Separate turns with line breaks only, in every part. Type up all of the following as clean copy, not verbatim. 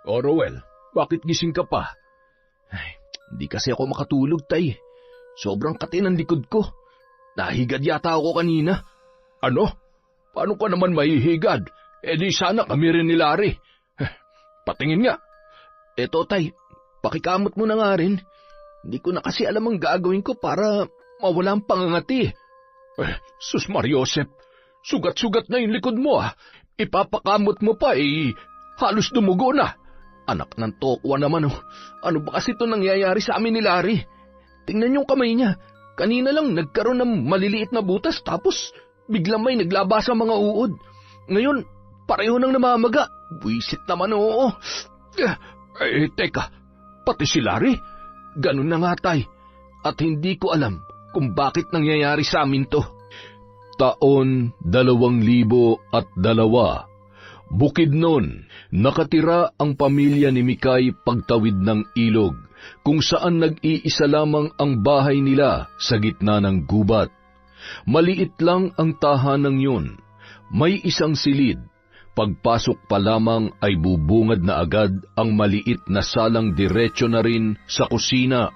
O Roel, bakit gising ka pa?
Ay, hindi kasi ako makatulog, tay. Sobrang kati ng likod ko. Nahigad yata ako kanina.
Ano? Paano ka naman mahihigad? Di sana kami rin ni Larry. Patingin nga.
Eto, tay, pakikamot mo na nga rin. Hindi ko na kasi alam ang gagawin ko para mawala ang pangangati.
Sus Mariosep, sugat-sugat na yung likod mo Ipapakamot mo pa halos dumugo na.
Anak ng tokwa naman Ano ba kasi ito nangyayari sa amin ni Larry? Tingnan yung kamay niya. Kanina lang nagkaroon ng maliliit na butas tapos biglang may naglabas ang mga uod. Ngayon, pareho nang namamaga. Buisit naman
Teka, pati si Larry?
Ganun na nga, tay. At hindi ko alam kung bakit nangyayari sa amin to.
Taon 2002. Bukidnon, nakatira ang pamilya ni Mikay pagtawid ng ilog, kung saan nag-iisa lamang ang bahay nila sa gitna ng gubat. Maliit lang ang tahanang yun. May isang silid. Pagpasok pa lamang ay bubungad na agad ang maliit na salang diretso na rin sa kusina.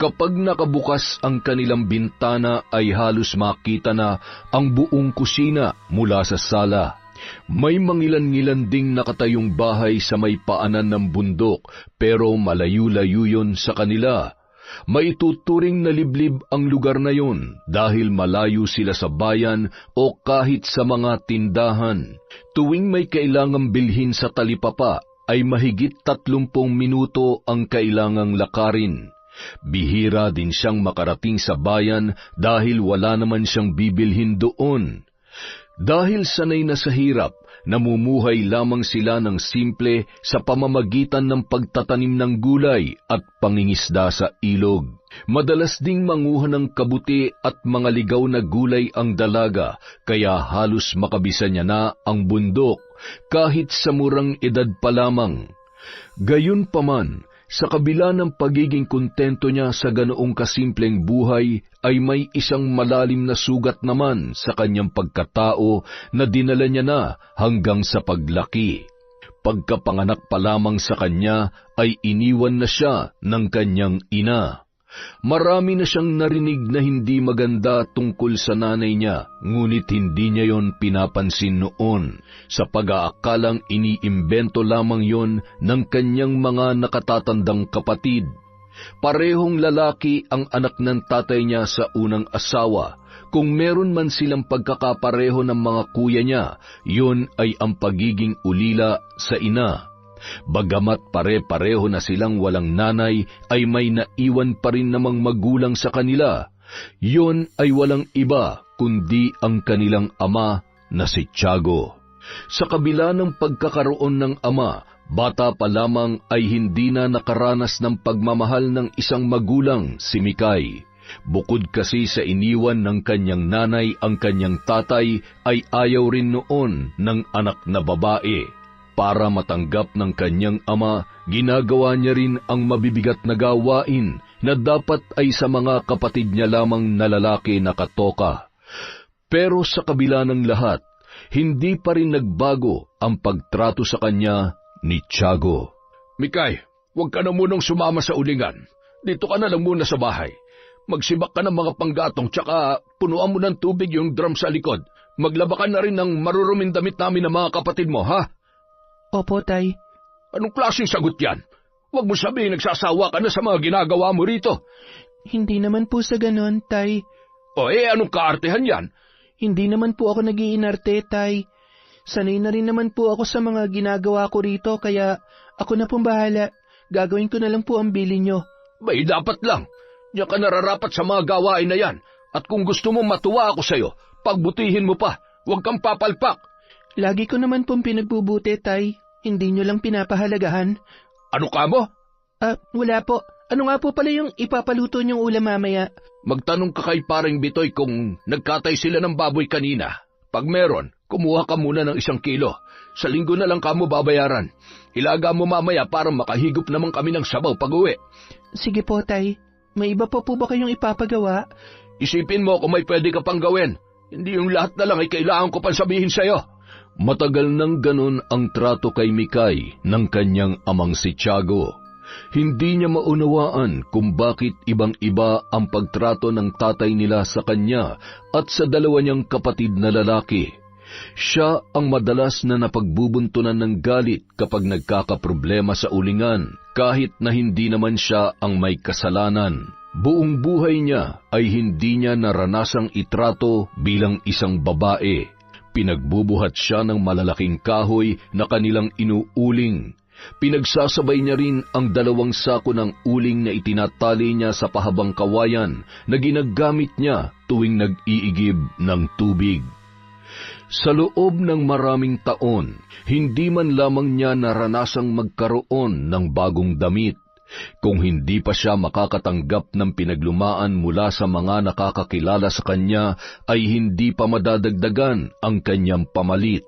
Kapag nakabukas ang kanilang bintana ay halos makita na ang buong kusina mula sa sala. May mangilan-ngilan ding nakatayong bahay sa may paanan ng bundok, pero malayo-layo yun sa kanila. Maituturing na liblib ang lugar na yun dahil malayo sila sa bayan o kahit sa mga tindahan. Tuwing may kailangang bilhin sa talipapa ay mahigit 30 minuto ang kailangang lakarin. Bihira din siyang makarating sa bayan dahil wala naman siyang bibilhin doon. Dahil sanay na sa hirap, namumuhay lamang sila ng simple sa pamamagitan ng pagtatanim ng gulay at pangingisda sa ilog. Madalas ding manguha ng kabuti at mga ligaw na gulay ang dalaga, kaya halos makabisa niya na ang bundok, kahit sa murang edad pa lamang. Gayunpaman, sa kabila ng pagiging kontento niya sa ganoong kasimpleng buhay, ay may isang malalim na sugat naman sa kanyang pagkatao na dinala niya na hanggang sa paglaki. Pagkapanganak pa lamang sa kanya ay iniwan na siya ng kanyang ina. Marami na siyang narinig na hindi maganda tungkol sa nanay niya, ngunit hindi niya yon pinapansin noon, sa pag-aakalang iniimbento lamang yon ng kanyang mga nakatatandang kapatid. Parehong lalaki ang anak ng tatay niya sa unang asawa. Kung meron man silang pagkakapareho ng mga kuya niya, yon ay ang pagiging ulila sa ina. Bagamat pare-pareho na silang walang nanay, ay may naiwan pa rin namang magulang sa kanila. Yon ay walang iba kundi ang kanilang ama na si Tiago. Sa kabila ng pagkakaroon ng ama, bata pa lamang ay hindi na nakaranas ng pagmamahal ng isang magulang si Mikay. Bukod kasi sa iniwan ng kanyang nanay ang kanyang tatay, ay ayaw rin noon ng anak na babae. Para matanggap ng kanyang ama, ginagawa niya rin ang mabibigat na gawain na dapat ay sa mga kapatid niya lamang na lalaki na katoka. Pero sa kabila ng lahat, hindi pa rin nagbago ang pagtrato sa kanya ni Tiago.
Mikay, huwag ka na munang sumama sa ulingan. Dito ka na lang muna sa bahay. Magsibak ka ng mga panggatong tsaka punuan mo ng tubig yung drum sa likod. Maglaba ka na rin ng maruruming damit namin ng mga kapatid mo, ha?
Opo, tay.
Anong klaseng sagot yan? Huwag mo sabihin nagsasawa ka na sa mga ginagawa mo rito.
Hindi naman po sa ganon, tay.
Anong kaartehan yan?
Hindi naman po ako nag-iinarte, tay. Sanay na rin naman po ako sa mga ginagawa ko rito, kaya ako na pong bahala. Gagawin ko na lang po ang bilin nyo.
Bay, dapat lang. Diyan ka nararapat sa mga gawain na yan. At kung gusto mo matuwa ako sa'yo, pagbutihin mo pa. Huwag kang papalpak.
Lagi ko naman pong pinagbubuti, tay. Hindi nyo lang pinapahalagahan.
Ano ka mo?
Wala po. Ano nga po pala yung ipapaluto nyong ulam mamaya?
Magtanong ka kay paring Bitoy kung nagkatay sila ng baboy kanina. Pag meron, kumuha ka muna ng 1 kilo. Sa linggo na lang kamo babayaran. Ilaga mo mamaya para makahigop naman kami ng sabaw pag-uwi.
Sige po, tay. May iba pa po ba kayong ipapagawa?
Isipin mo kung may pwede ka pang gawin. Hindi yung lahat na lang ay kailangan ko pang sabihin sa'yo.
Matagal nang ganon ang trato kay Mikay ng kanyang amang si Tiago. Hindi niya maunawaan kung bakit ibang-iba ang pagtrato ng tatay nila sa kanya at sa dalawa niyang kapatid na lalaki. Siya ang madalas na napagbubuntunan ng galit kapag nagkakaproblema sa ulingan, kahit na hindi naman siya ang may kasalanan. Buong buhay niya ay hindi niya naranasang itrato bilang isang babae. Pinagbubuhat siya ng malalaking kahoy na kanilang inuuling. Pinagsasabay niya rin ang 2 sako ng uling na itinatali niya sa pahabang kawayan na ginagamit niya tuwing nag-iigib ng tubig. Sa loob ng maraming taon, hindi man lamang niya naranasang magkaroon ng bagong damit. Kung hindi pa siya makakatanggap ng pinaglumaan mula sa mga nakakakilala sa kanya, ay hindi pa madadagdagan ang kanyang pamalit.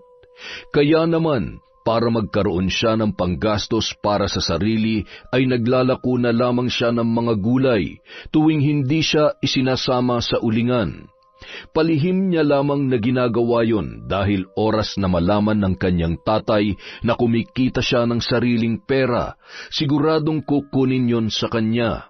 Kaya naman, para magkaroon siya ng panggastos para sa sarili, ay naglalako na lamang siya ng mga gulay tuwing hindi siya isinasama sa ulingan. Palihim niya lamang na ginagawa yon dahil oras na malaman ng kanyang tatay na kumikita siya ng sariling pera, siguradong kukunin yon sa kanya.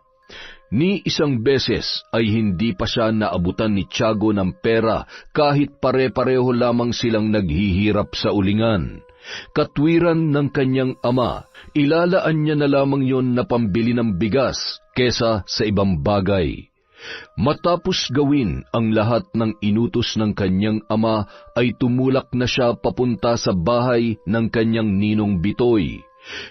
Ni isang beses ay hindi pa siya naabutan ni Tiago ng pera kahit pare-pareho lamang silang naghihirap sa ulingan. Katwiran ng kanyang ama, ilalaan niya na lamang yon na pambili ng bigas kesa sa ibang bagay. Matapos gawin ang lahat ng inutos ng kanyang ama, ay tumulak na siya papunta sa bahay ng kanyang ninong Bitoy.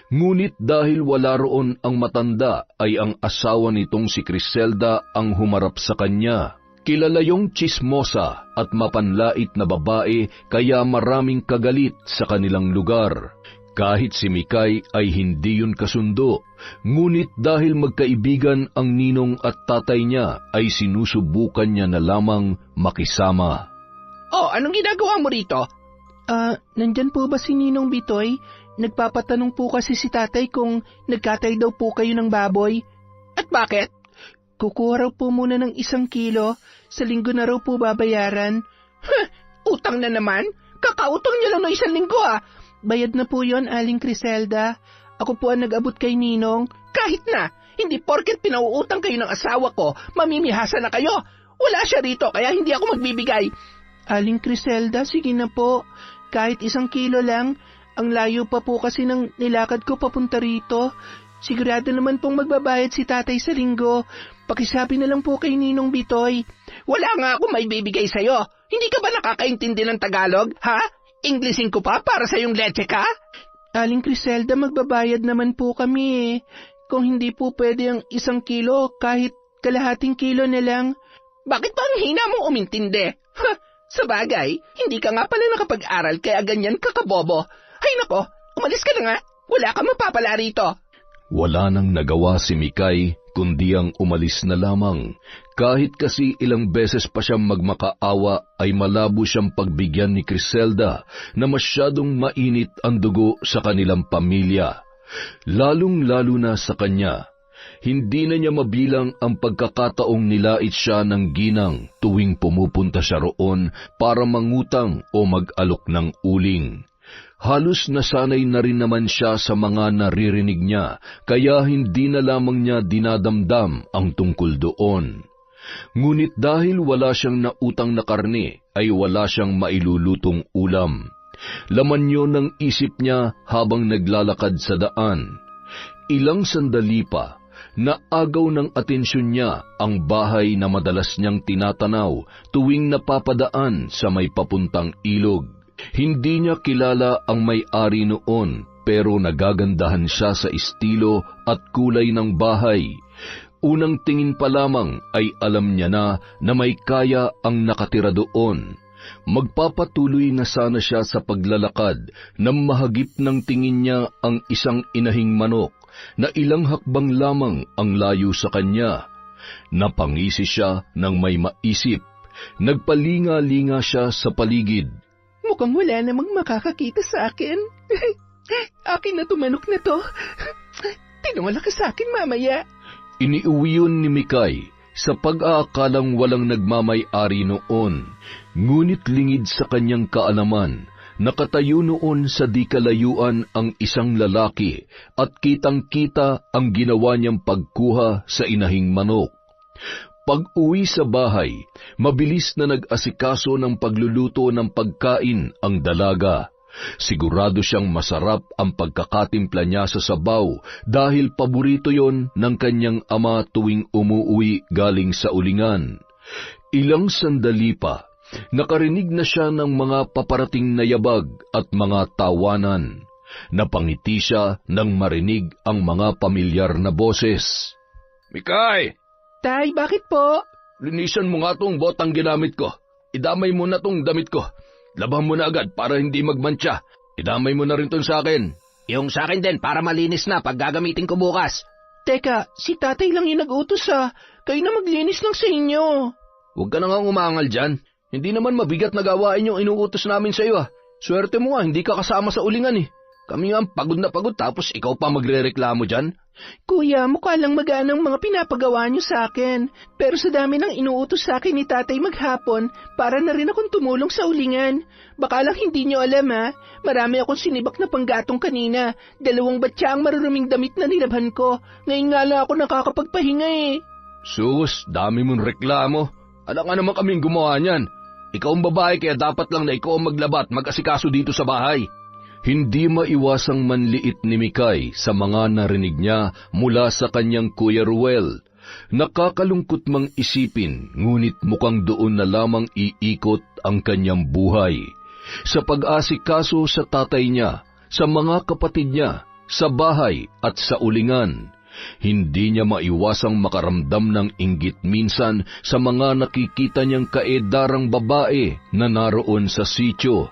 Ngunit dahil wala roon ang matanda, ay ang asawa nitong si Criselda ang humarap sa kanya. Kilala yung tsismosa at mapanlait na babae, kaya maraming kagalit sa kanilang lugar. Kahit si Mikay ay hindi yun kasundo, ngunit dahil magkaibigan ang ninong at tatay niya, ay sinusubukan niya na lamang makisama.
Oh, anong ginagawa mo rito?
Nandyan po ba si Ninong Bitoy? Nagpapatanong po kasi si tatay kung nagkatay daw po kayo ng baboy.
At bakit?
Kukuha raw po muna ng 1 kilo, sa linggo na raw po babayaran.
Utang na naman? Kakautang niya lang ng 1 linggo
Bayad na po yon, Aling Criselda. Ako po ang nag-abot kay Ninong.
Kahit na, hindi porket pinauutang kayo ng asawa ko, mamimihasa na kayo. Wala siya rito, kaya hindi ako magbibigay.
Aling Criselda, sige na po. Kahit 1 kilo lang, ang layo pa po kasi ng nilakad ko papunta rito. Sigurado naman pong magbabayad si tatay sa linggo. Pakisabi na lang po kay Ninong Bitoy.
Wala nga ako may bibigay sa'yo. Hindi ka ba nakakaintindi ng Tagalog, ha? Englishin ko pa para sa yung leche ka?
Aling Criselda, magbabayad naman po kami Kung hindi po pwede ang 1 kilo, kahit kalahating kilo na lang.
Bakit pa ang hina mong umintindi? Sa bagay, hindi ka nga pala nakapag-aral kaya ganyan kakabobo. Hay nako, umalis ka na nga. Wala ka mapapala rito.
Wala nang nagawa si Mikay kundi ang umalis na lamang. Kahit kasi ilang beses pa siyang magmakaawa, ay malabo siyang pagbigyan ni Criselda na masyadong mainit ang dugo sa kanilang pamilya. Lalong-lalo na sa kanya. Hindi na niya mabilang ang pagkakataong nilait siya ng ginang tuwing pumupunta siya roon para mangutang o mag-alok ng uling. Halos nasanay na rin naman siya sa mga naririnig niya, kaya hindi na lamang niya dinadamdam ang tungkol doon. Ngunit dahil wala siyang nautang na karne, ay wala siyang mailulutong ulam. Laman yun ng isip niya habang naglalakad sa daan. Ilang sandali pa, naagaw ng atensyon niya ang bahay na madalas niyang tinatanaw tuwing napapadaan sa may papuntang ilog. Hindi niya kilala ang may-ari noon, pero nagagandahan siya sa estilo at kulay ng bahay. Unang tingin pa lamang ay alam niya na may kaya ang nakatira doon. Magpapatuloy na sana siya sa paglalakad nang mahagip ng tingin niya ang isang inahing manok na ilang hakbang lamang ang layo sa kanya. Napangisi siya ng may maisip. Nagpalinga-linga siya sa paligid.
Mukhang wala namang makakakita sa akin. Akin na tumanok na to. Tinulak ka sa akin mamaya.
Iniuwi yun ni Mikay sa pag-aakalang walang nagmamay-ari noon. Ngunit lingid sa kanyang kaalaman, Nakatayo noon sa di kalayuan ang isang lalaki at kitang-kita ang ginawa niyang pagkuha sa inahing manok. Pag-uwi sa bahay, mabilis na nag-asikaso ng pagluluto ng pagkain ang dalaga. Sigurado siyang masarap ang pagkakatimpla niya sa sabaw dahil paborito yon ng kanyang ama tuwing umuwi galing sa ulingan. Ilang sandali pa, nakarinig na siya ng mga paparating na yabag at mga tawanan. Napangiti siya nang marinig ang mga pamilyar na boses.
Mikay,
Tay, bakit po?
linisan mo nga tong botang ginamit ko. Idamay mo na tong damit ko. Laban mo na agad para hindi magmantsa. Idamay mo na rin tong sa akin.
Yung sa akin din para malinis na pag gagamitin ko bukas.
Teka, si tatay lang yung nag-utos Kayo na maglinis lang sa inyo.
Huwag ka na nga umangal dyan. Hindi naman mabigat na gawain yung inuutos namin sa iyo. Swerte mo nga, hindi ka kasama sa ulingan eh. Kami nga pagod na pagod tapos ikaw pa magre-reklamo dyan.
Kuya, mukha lang magaan ang mga pinapagawa niyo sa akin. Pero sa dami ng inuutos sa akin ni tatay maghapon, para na rin akong tumulong sa ulingan. Baka lang hindi niyo alam marami akong sinibak na panggatong kanina. 2 batya ang maruruming damit na nilabhan ko. Ngayon nga lang ako nakakapagpahinga eh.
Sus, dami mong reklamo. Alam nga naman kaming gumawa niyan. Ikaw ang babae kaya dapat lang na ikaw ang maglaba at mag-asikaso dito sa bahay.
Hindi maiwasang manliit ni Mikay sa mga narinig niya mula sa kanyang Kuya Ruel. Nakakalungkot mang isipin, ngunit mukhang doon na lamang iikot ang kanyang buhay. Sa pag-asikaso sa tatay niya, sa mga kapatid niya, sa bahay at sa ulingan. Hindi niya maiwasang makaramdam ng inggit minsan sa mga nakikita niyang kaedarang babae na naroon sa sityo.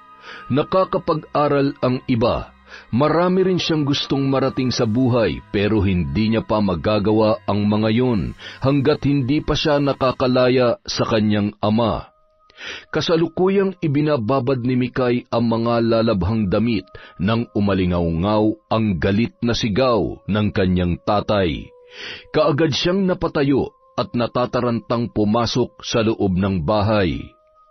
Nakakapag-aral ang iba. Marami rin siyang gustong marating sa buhay pero hindi niya pa magagawa ang mga yon hanggat hindi pa siya nakakalaya sa kanyang ama. Kasalukuyang ibinababad ni Mikay ang mga lalabhang damit nang umalingaw-ngaw ang galit na sigaw ng kanyang tatay. Kaagad siyang napatayo at natatarantang pumasok sa loob ng bahay.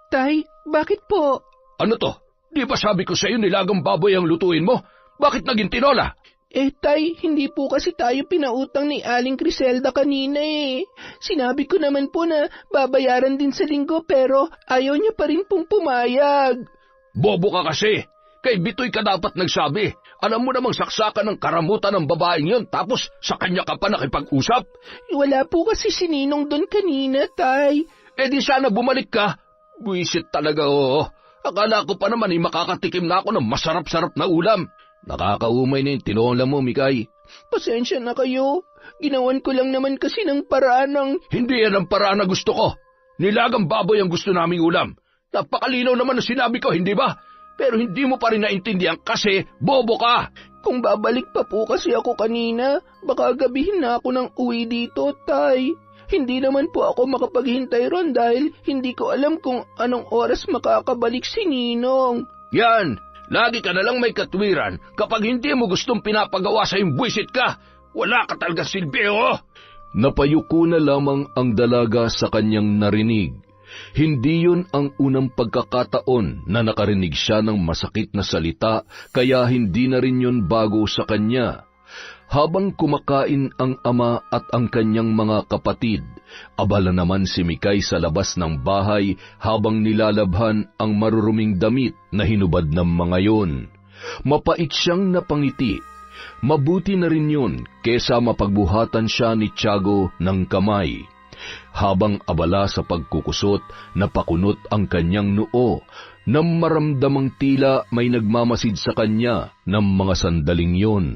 Tay, bakit po?
Ano to? Di ba sabi ko sa iyo nilagang baboy ang lutuin mo? Bakit naging tinola?
Tay, hindi po kasi tayo pinautang ni Aling Criselda kanina eh. Sinabi ko naman po na babayaran din sa linggo pero ayaw niya pa rin pong pumayag.
Bobo ka kasi. Kay Bitoy ka dapat nagsabi. Alam mo namang saksakan ng karamutan ng babaeng yon tapos sa kanya ka pa nakipag-usap?
Wala po kasi si Ninong doon kanina, Tay.
Di sana bumalik ka. Buisit talaga, oo. Akala ko pa naman makakatikim na ako ng masarap-sarap na ulam. Nakakaumay na yung tinola mo, Mikay.
Pasensya na kayo. Ginawan ko lang naman kasi ng paraan ng...
Hindi yan ang paraan na gusto ko. Nilagang baboy ang gusto naming ulam. Napakalinaw naman na sinabi ko, hindi ba? Pero hindi mo pa rin naintindihan kasi bobo ka.
Kung babalik pa po kasi ako kanina, baka gabihin na ako ng uwi dito, Tay. Hindi naman po ako makapaghintay ron dahil hindi ko alam kung anong oras makakabalik si Ninong.
Yan! Lagi ka na lang may katwiran kapag hindi mo gustong pinapagawa sa yung buwisit ka. Wala ka talaga silbi, oh!
Napayuko na lamang ang dalaga sa kanyang narinig. Hindi yun ang unang pagkakataon na nakarinig siya ng masakit na salita, kaya hindi na rin yun bago sa kanya. Habang kumakain ang ama at ang kanyang mga kapatid, abala naman si Mikay sa labas ng bahay habang nilalabhan ang maruruming damit na hinubad ng mga yon. Mapait siyang napangiti. Mabuti na rin yun kesa mapagbuhatan siya ni Tiago ng kamay. Habang abala sa pagkukusot, napakunot ang kanyang noo nang maramdamang tila may nagmamasid sa kanya ng mga sandaling yon.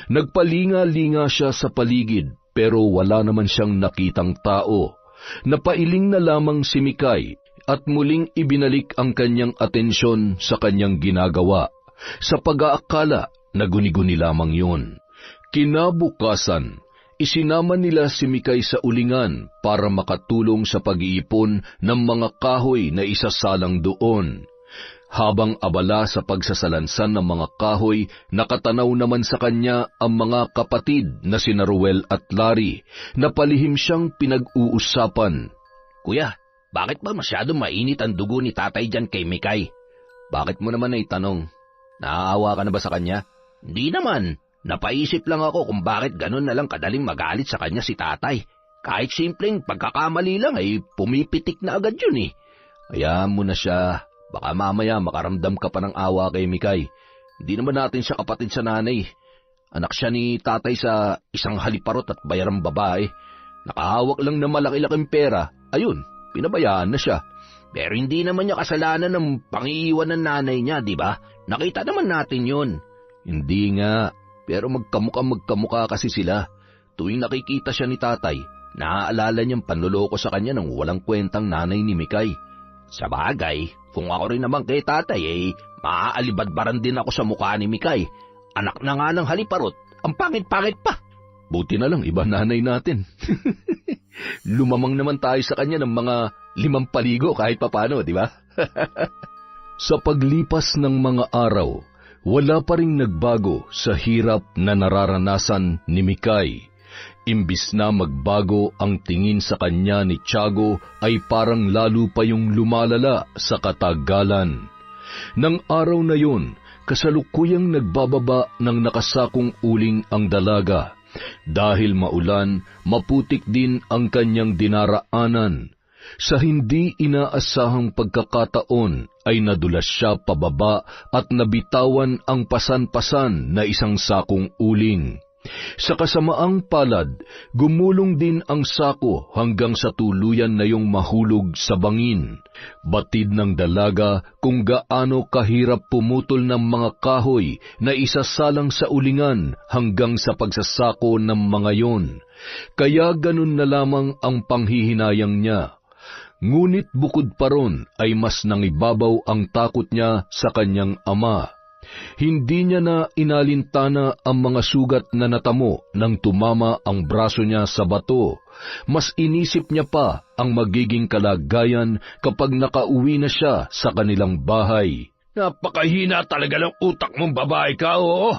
Nagpalinga-linga siya sa paligid pero wala naman siyang nakitang tao. Napailing na lamang si Mikay at muling ibinalik ang kanyang atensyon sa kanyang ginagawa. Sa pag-aakala, naguni-guni lamang yun. Kinabukasan, isinama nila si Mikay sa ulingan para makatulong sa pag-iipon ng mga kahoy na isasalang doon. Habang abala sa pagsasalansan ng mga kahoy, nakatanaw naman sa kanya ang mga kapatid na sina Ruel at Larry, na palihim siyang pinag-uusapan.
Kuya, bakit ba masyadong mainit ang dugo ni tatay dyan kay Mikay? Bakit mo naman naitanong? Naaawa ka na ba sa kanya? Hindi naman. Napaisip lang ako kung bakit ganun na lang kadaling magalit sa kanya si tatay. Kahit simpleng pagkakamali lang ay pumipitik na agad yun eh. Hayaan mo na siya. Baka mamaya makaramdam ka pa ng awa kay Mikay. Hindi naman natin siya kapatid sa nanay. Anak siya ni tatay sa isang haliparot at bayarang babae. Nakahawak lang ng malaki-laking pera. Ayun, pinabayaan na siya. Pero hindi naman niya kasalanan ng pangiiwan ng nanay niya, di ba? Nakita naman natin yun. Hindi nga. Pero magkamukha kasi sila. Tuwing nakikita siya ni tatay, naaalala niyang panloloko sa kanya ng walang kwentang nanay ni Mikay. Sa bagay, kung ako rin naman kay tatay, maaalibadbaran din ako sa mukha ni Mikay. Anak na nga ng haliparot, ang pangit-pangit pa. Buti na lang iba nanay natin. Lumamang naman tayo sa kanya ng mga 5 paligo kahit papano, di ba?
Sa paglipas ng mga araw, wala pa ring nagbago sa hirap na nararanasan ni Mikay. Imbis na magbago ang tingin sa kanya ni Tiago ay parang lalo pa yung lumalala sa katagalan. Nang araw na yun, kasalukuyang nagbababa ng nakasakong uling ang dalaga. Dahil maulan, maputik din ang kanyang dinaraanan. Sa hindi inaasahang pagkakataon ay nadulas siya pababa at nabitawan ang pasan-pasan na isang sakong uling. Sa kasamaang palad, gumulong din ang sako hanggang sa tuluyan na yung mahulog sa bangin. Batid ng dalaga kung gaano kahirap pumutol ng mga kahoy na isasalang sa ulingan hanggang sa pagsasako ng mga yon. Kaya ganun na lamang ang panghihinayang niya. Ngunit bukod pa ron ay mas nangibabaw ang takot niya sa kanyang ama. Hindi niya na inalintana ang mga sugat na natamo nang tumama ang braso niya sa bato. Mas inisip niya pa ang magiging kalagayan kapag nakauwi na siya sa kanilang bahay.
Napakahina talaga ng utak mong babae ka, oo.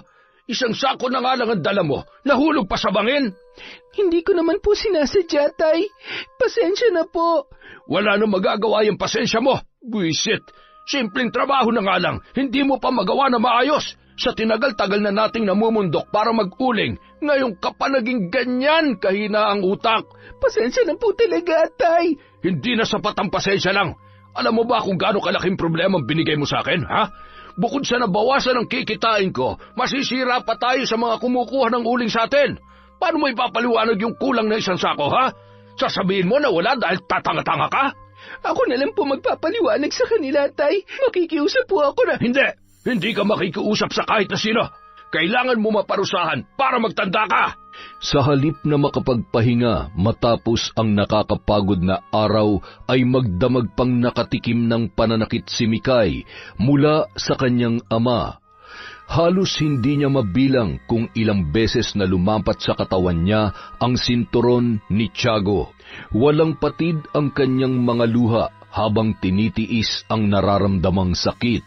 Isang sako na nga lang ang dala mo, nahulog pa sa bangin.
Hindi ko naman po sinasadya, tay. Pasensya na po.
Wala nang magagawa yung pasensya mo. Buisit. Simpleng trabaho na nga lang, hindi mo pa magawa na maayos. Sa tinagal-tagal na nating namumundok para mag-uling, ngayon ka pa naging ganyan kahina ang utak.
Pasensya na po talaga, tay.
Hindi na sapat ang pasensya lang. Alam mo ba kung gaano kalaking problema ang binigay mo sa akin, ha? Bukod sa nabawasan ng kikitain ko, masisira pa tayo sa mga kumukuha ng uling sa atin. Paano mo ipapaliwanag yung kulang na isang sako, ha? Sasabihin mo na wala dahil tatanga-tanga ka?
Ako na lang po magpapaliwanag sa kanila, tay. Makikiusap po ako na...
Hindi ka makikiusap sa kahit na sino. Kailangan mo maparusahan para magtanda ka.
Sa halip na makapagpahinga matapos ang nakakapagod na araw, ay magdamag pang nakatikim ng pananakit si Mikay mula sa kanyang ama. Halos hindi niya mabilang kung ilang beses na lumampat sa katawan niya ang sinturon ni Tiago. Walang patid ang kanyang mga luha habang tinitiis ang nararamdamang sakit.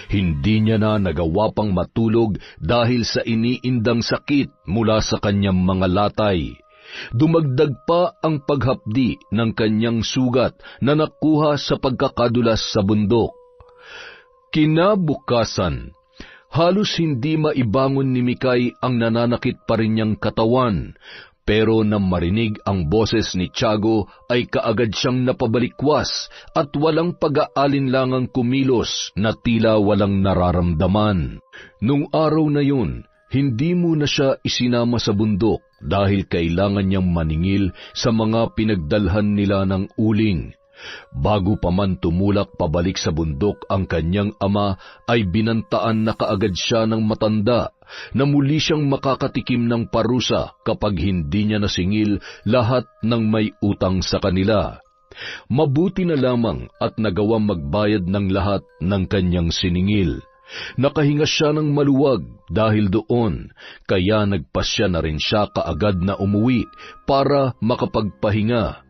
Hindi niya na nagawa pang matulog dahil sa iniindang sakit mula sa kanyang mga latay. Dumagdag pa ang paghapdi ng kanyang sugat na nakuha sa pagkakadulas sa bundok. Kinabukasan, halos hindi maibangon ni Mikay ang nananakit pa rin niyang katawan, pero nang marinig ang boses ni Tiago ay kaagad siyang napabalikwas at walang pag-aalinlangang kumilos na tila walang nararamdaman. Nung araw na yun, hindi muna siya isinama sa bundok dahil kailangan niyang maningil sa mga pinagdalhan nila ng uling. Bago pa man tumulak pabalik sa bundok ang kanyang ama, ay binantaan na kaagad siya ng matanda na muli siyang makakatikim ng parusa kapag hindi niya nasingil lahat ng may utang sa kanila. Mabuti na lamang at nagawang magbayad ng lahat ng kanyang siningil. Nakahinga siya ng maluwag dahil doon, kaya nagpasya na rin siya kaagad na umuwi para makapagpahinga.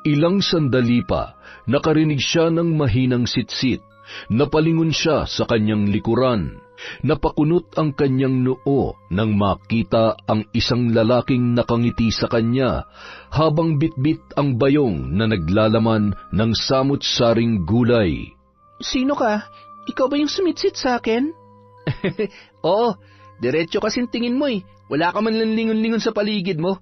Ilang sandali pa, nakarinig siya ng mahinang sitsit. Napalingon siya sa kanyang likuran. Napakunot ang kanyang noo nang makita ang isang lalaking nakangiti sa kanya habang bitbit ang bayong na naglalaman ng samut-saring gulay.
Sino ka? ikaw ba yung sumitsit sa akin?
Oo, diretso kasing tingin mo eh. Wala ka man lang lingon-lingon sa paligid mo.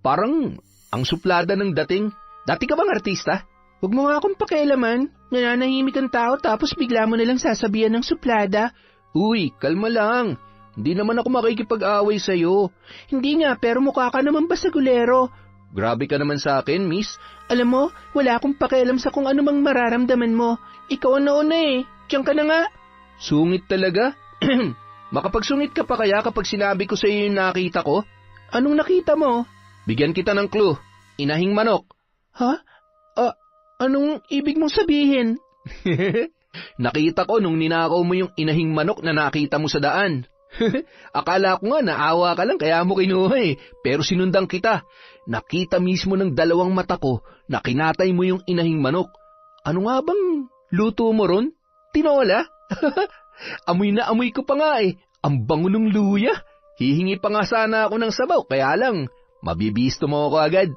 Parang ang suplada ng dating. Dati ka bang artista?
Huwag mo nga akong pakialaman. Nananahimik ang tao tapos bigla mo nalang sasabihan ng suplada.
Uy, kalma lang. Hindi naman ako makikipag-away sa'yo.
Hindi nga, pero mukha ka naman basagulero.
Grabe ka naman sa akin, miss.
Alam mo, wala akong pakialam sa kung ano mang mararamdaman mo. Ikaw ang nauna eh. Diyan ka na nga.
Sungit talaga? Makapagsungit ka pa kaya kapag sinabi ko sa'yo yung nakita ko?
Anong nakita mo?
Bigyan kita ng clue. Inahing manok.
Ha? Anong ibig mong sabihin?
Nakita ko nung ninakaw mo yung inahing manok na nakita mo sa daan. Akala ko nga naawa ka lang kaya mo kinuha eh. Pero sinundan kita. Nakita mismo ng dalawang mata ko na kinatay mo yung inahing manok. Ano nga bang luto mo ron? Tinola? Amoy na amoy ko pa nga eh. Ang bango ng luya. Hihingi pa nga sana ako ng sabaw kaya lang mabibisto mo ako agad.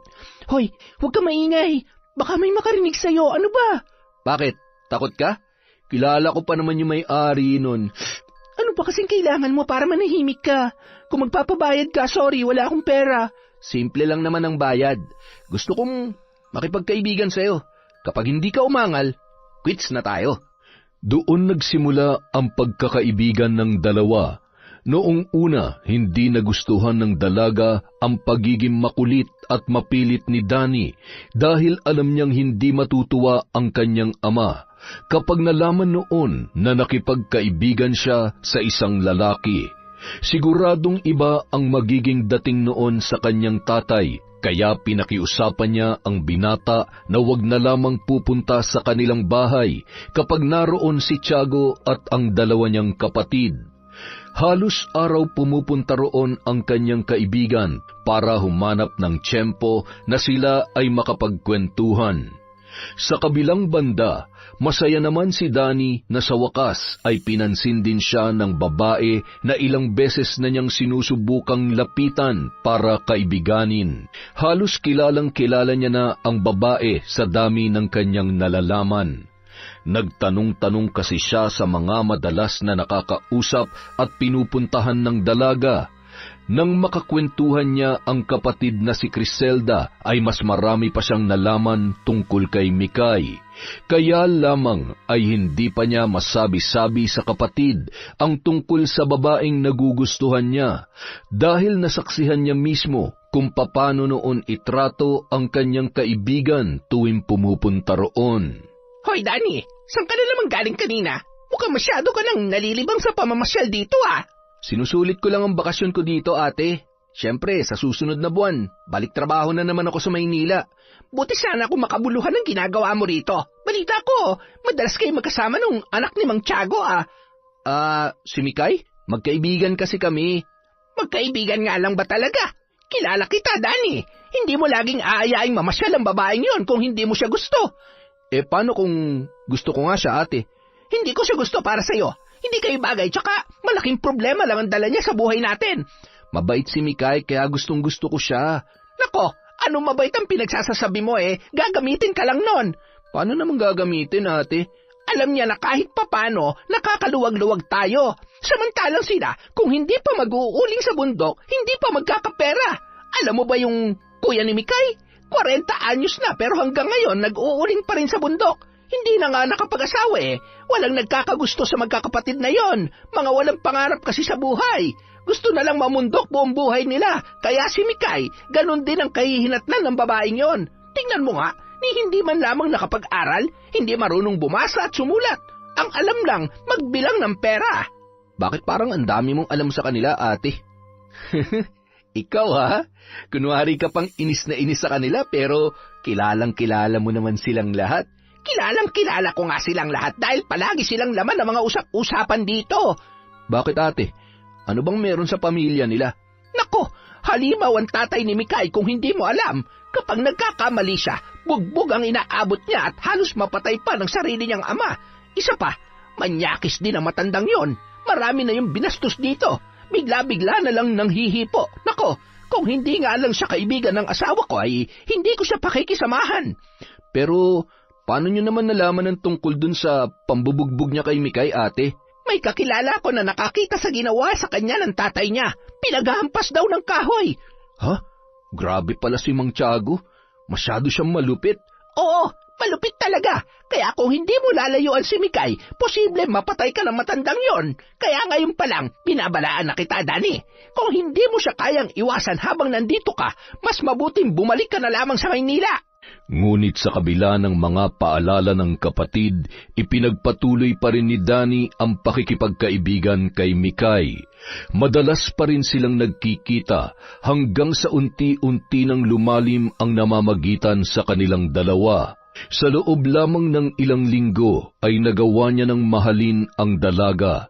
Hoy, huwag ka maingay. Baka may makarinig sa'yo. Ano ba?
Bakit? Takot ka? Kilala ko pa naman yung may-ari nun.
Ano ba kasing kailangan mo para manahimik ka? Kung magpapabayad ka, sorry, wala akong pera.
Simple lang naman ang bayad. Gusto kong makipagkaibigan sa'yo. Kapag hindi ka umangal, quits na tayo.
Doon nagsimula ang pagkakaibigan ng dalawa. Noong una, hindi nagustuhan ng dalaga ang pagiging makulit at mapilit ni Danny dahil alam niyang hindi matutuwa ang kanyang ama kapag nalaman noon na nakipagkaibigan siya sa isang lalaki. Siguradong iba ang magiging dating noon sa kanyang tatay, kaya pinakiusapan niya ang binata na wag na lamang pupunta sa kanilang bahay kapag naroon si Tiago at ang dalawa niyang kapatid. Halos araw pumupunta roon ang kanyang kaibigan para humanap ng tiyempo na sila ay makapagkwentuhan. Sa kabilang banda, masaya naman si Danny na sa wakas ay pinansin din siya ng babae na ilang beses na niyang sinusubukang lapitan para kaibiganin. Halos kilalang-kilala niya na ang babae sa dami ng kanyang nalalaman. Nagtanong-tanong kasi siya sa mga madalas na nakakausap at pinupuntahan ng dalaga. Nang makakwentuhan niya ang kapatid na si Criselda ay mas marami pa siyang nalaman tungkol kay Mikay. Kaya lamang ay hindi pa niya masabi-sabi sa kapatid ang tungkol sa babaeng nagugustuhan niya dahil nasaksihan niya mismo kung paano noon itrato ang kanyang kaibigan tuwing pumupunta roon.
Hoy, Danny! Saan ka na naman galing kanina? Mukhang masyado ka nang nalilibang sa pamamasyal dito ah!
Sinusulit ko lang ang bakasyon ko dito, ate. Siyempre, sa susunod na buwan, balik trabaho na naman ako sa Maynila.
Buti sana kung makabuluhan ang ginagawa mo rito. Balita ko, madalas kayo magkasama nung anak ni Mang Tiago ah.
Si Mikay? Magkaibigan kasi kami.
Magkaibigan nga lang ba talaga? Kilala kita, Danny. Hindi mo laging aayaing mamasyal ang babaeng yon kung hindi mo siya gusto.
Paano kung gusto ko nga siya, ate?
Hindi ko siya gusto para sa'yo. Hindi kayo bagay, tsaka malaking problema lang ang dala niya sa buhay natin.
Mabait si Mikay, kaya gustong-gusto ko siya.
Nako, anong mabait ang pinagsasasabi mo Gagamitin ka lang nun.
Paano naman gagamitin, ate?
Alam niya na kahit papano, nakakaluwag-luwag tayo. Samantalang sila, kung hindi pa mag-uuling sa bundok, hindi pa magkakapera. Alam mo ba yung kuya ni Mikay? 40 anyos na pero hanggang ngayon nag-uuling pa rin sa bundok. Hindi na nga nakapag-asawa Walang nagkakagusto sa magkakapatid na yon. Mga walang pangarap kasi sa buhay. Gusto na lang mamundok buong buhay nila. Kaya si Mikay, ganun din ang kahihinatnan ng babaeng yon. Tingnan mo nga, ni hindi man lamang nakapag-aral, hindi marunong bumasa at sumulat. Ang alam lang, magbilang ng pera.
Bakit parang ang dami mong alam sa kanila, ate? Ikaw ha? Kunwari ka pang inis na inis sa kanila pero kilalang-kilala mo naman silang lahat.
Kilalang-kilala ko nga silang lahat dahil palagi silang laman ng mga usap-usapan dito.
Bakit ate? Ano bang meron sa pamilya nila?
Nako, halimaw ang tatay ni Mikay kung hindi mo alam. Kapag nagkakamali siya, bugbog ang inaabot niya at halos mapatay pa ng sarili niyang ama. Isa pa, manyakis din ang matandang yon. Marami na yung binastos dito. Bigla-bigla na lang nang hihipo. Nako, kung hindi nga lang siya kaibigan ng asawa ko ay hindi ko siya pakikisamahan.
Pero Paano nyo naman nalaman ng tungkol dun sa pambubugbog niya kay Mikay, ate?
May kakilala ko na nakakita sa ginawa sa kanya ng tatay niya. Pinaghahampas daw ng kahoy.
Ha? Grabe pala si Mang Tiago. Masyado siyang malupit.
Oo, malupit talaga. Kaya kung hindi mo lalayuan si Mikay, posible mapatay ka ng matandang yon. Kaya ngayon pa lang, binabalaan na kita, Dani. Kung hindi mo siya kayang iwasan habang nandito ka, mas mabuting bumalik ka na lamang sa Maynila.
Ngunit sa kabila ng mga paalala ng kapatid, ipinagpatuloy pa rin ni Dani ang pakikipagkaibigan kay Mikay. Madalas pa rin silang nagkikita hanggang sa unti-unti nang lumalim ang namamagitan sa kanilang dalawa. Sa loob lamang ng ilang linggo ay nagawa niya ng mahalin ang dalaga.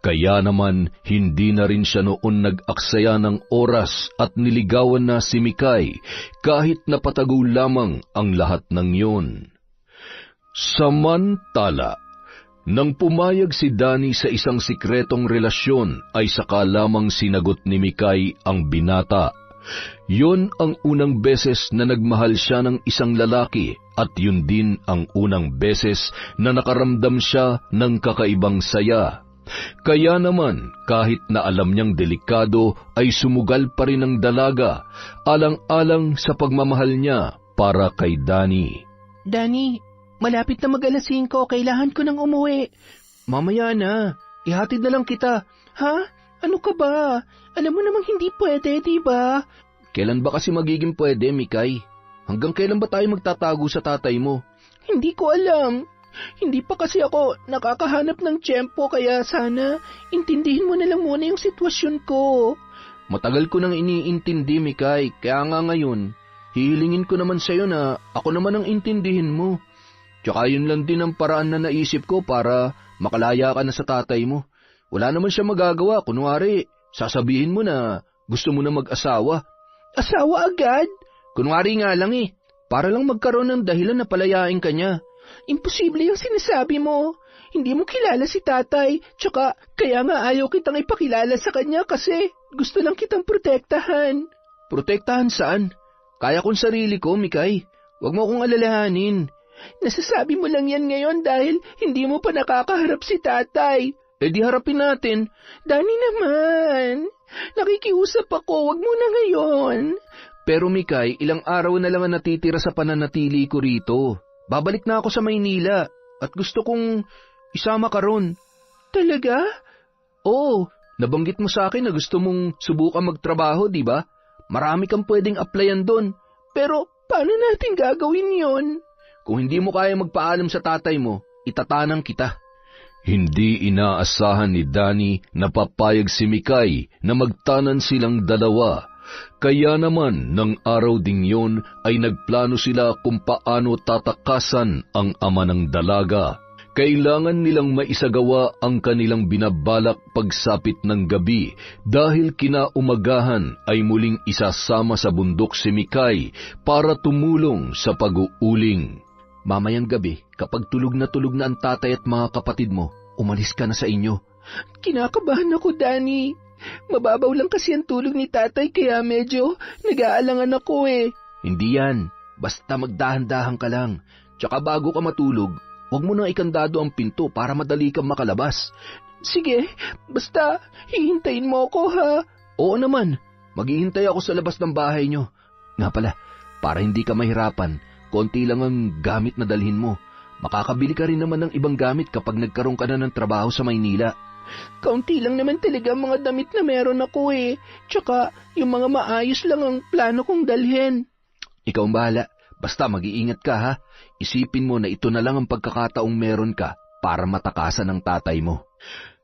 Kaya naman hindi na rin siya noon nag-aksaya ng oras at niligawan na si Mikay kahit napatago lamang ang lahat ng yun. Samantala, nang pumayag si Dani sa isang sikretong relasyon ay saka lamang sinagot ni Mikay ang binata. Yun ang unang beses na nagmahal siya ng isang lalaki at yun din ang unang beses na nakaramdam siya ng kakaibang saya. Kaya naman, kahit na alam niyang delikado, ay sumugal pa rin ang dalaga, alang-alang sa pagmamahal niya para kay Dani.
Dani, malapit na mag-alas 5, kailangan ko nang umuwi.
Mamaya na, ihatid na lang kita.
Ha? Ano ka ba? Alam mo namang hindi pwede, di ba?
Kailan ba kasi magiging pwede, Mikay? Hanggang kailan ba tayo magtatago sa tatay mo?
Hindi ko alam. Hindi pa kasi ako nakakahanap ng tiyempo kaya sana intindihin mo na lang muna yung sitwasyon ko.
Matagal ko nang iniintindi, Mikay, kaya nga ngayon, hihilingin ko naman sa'yo na ako naman ang intindihin mo. Tsaka yun lang din ang paraan na naisip ko para makalaya ka na sa tatay mo. Wala naman siya magagawa, kunwari, sasabihin mo na gusto mo na mag-asawa.
Asawa agad?
Kunwari nga lang para lang magkaroon ng dahilan na palayain ka niya.
Imposible yung sinasabi mo. Hindi mo kilala si tatay, tsaka kaya nga ayaw kitang ipakilala sa kanya kasi gusto lang kitang protektahan.
Protektahan saan? Kaya kong sarili ko, Mikay. Huwag mo akong alalahanin.
Nasasabi mo lang yan ngayon dahil hindi mo pa nakakaharap si tatay.
Di harapin natin.
Dani naman, nakikiusap ako, wag mo na ngayon.
Pero Mikay, ilang araw na lang ang natitira sa pananatili ko rito. Babalik na ako sa Maynila at gusto kong isama ka ron.
Talaga?
Oo, nabanggit mo sa akin na gusto mong subukan magtrabaho, di ba? Marami kang pwedeng applyan doon.
Pero paano natin gagawin yon?
Kung hindi mo kaya magpaalam sa tatay mo, itatanang kita.
Hindi inaasahan ni Dani na papayag si Mikay na magtanan silang dalawa. Kaya naman, ng araw ding yun ay nagplano sila kung paano tatakasan ang ama ng dalaga. Kailangan nilang maisagawa ang kanilang binabalak pagsapit ng gabi dahil kinaumagahan ay muling isasama sa bundok si Mikay para tumulong sa pag-uuling.
Mamayang gabi, kapag tulog na ang tatay at mga kapatid mo, umalis ka na sa inyo.
Kinakabahan ako, Dani. Mababaw lang kasi ang tulog ni tatay kaya medyo nag-aalangan ako
Hindi yan. Basta magdahan-dahan ka lang. Tsaka bago ka matulog, huwag mo nang ikandado ang pinto para madali kang makalabas.
Sige, basta hihintayin mo ako, ha?
Oo naman. Maghihintay ako sa labas ng bahay nyo. Nga pala, para hindi ka mahirapan, konti lang ang gamit na dalhin mo. Makakabili ka rin naman ng ibang gamit kapag nagkaroon ka na ng trabaho sa Maynila.
Kaunti lang naman talaga ang mga damit na meron ako Tsaka yung mga maayos lang ang plano kong dalhin.
Ikaw ang bahala. Basta mag-iingat ka, ha? Isipin mo na ito na lang ang pagkakataong meron ka para matakasan ng tatay mo.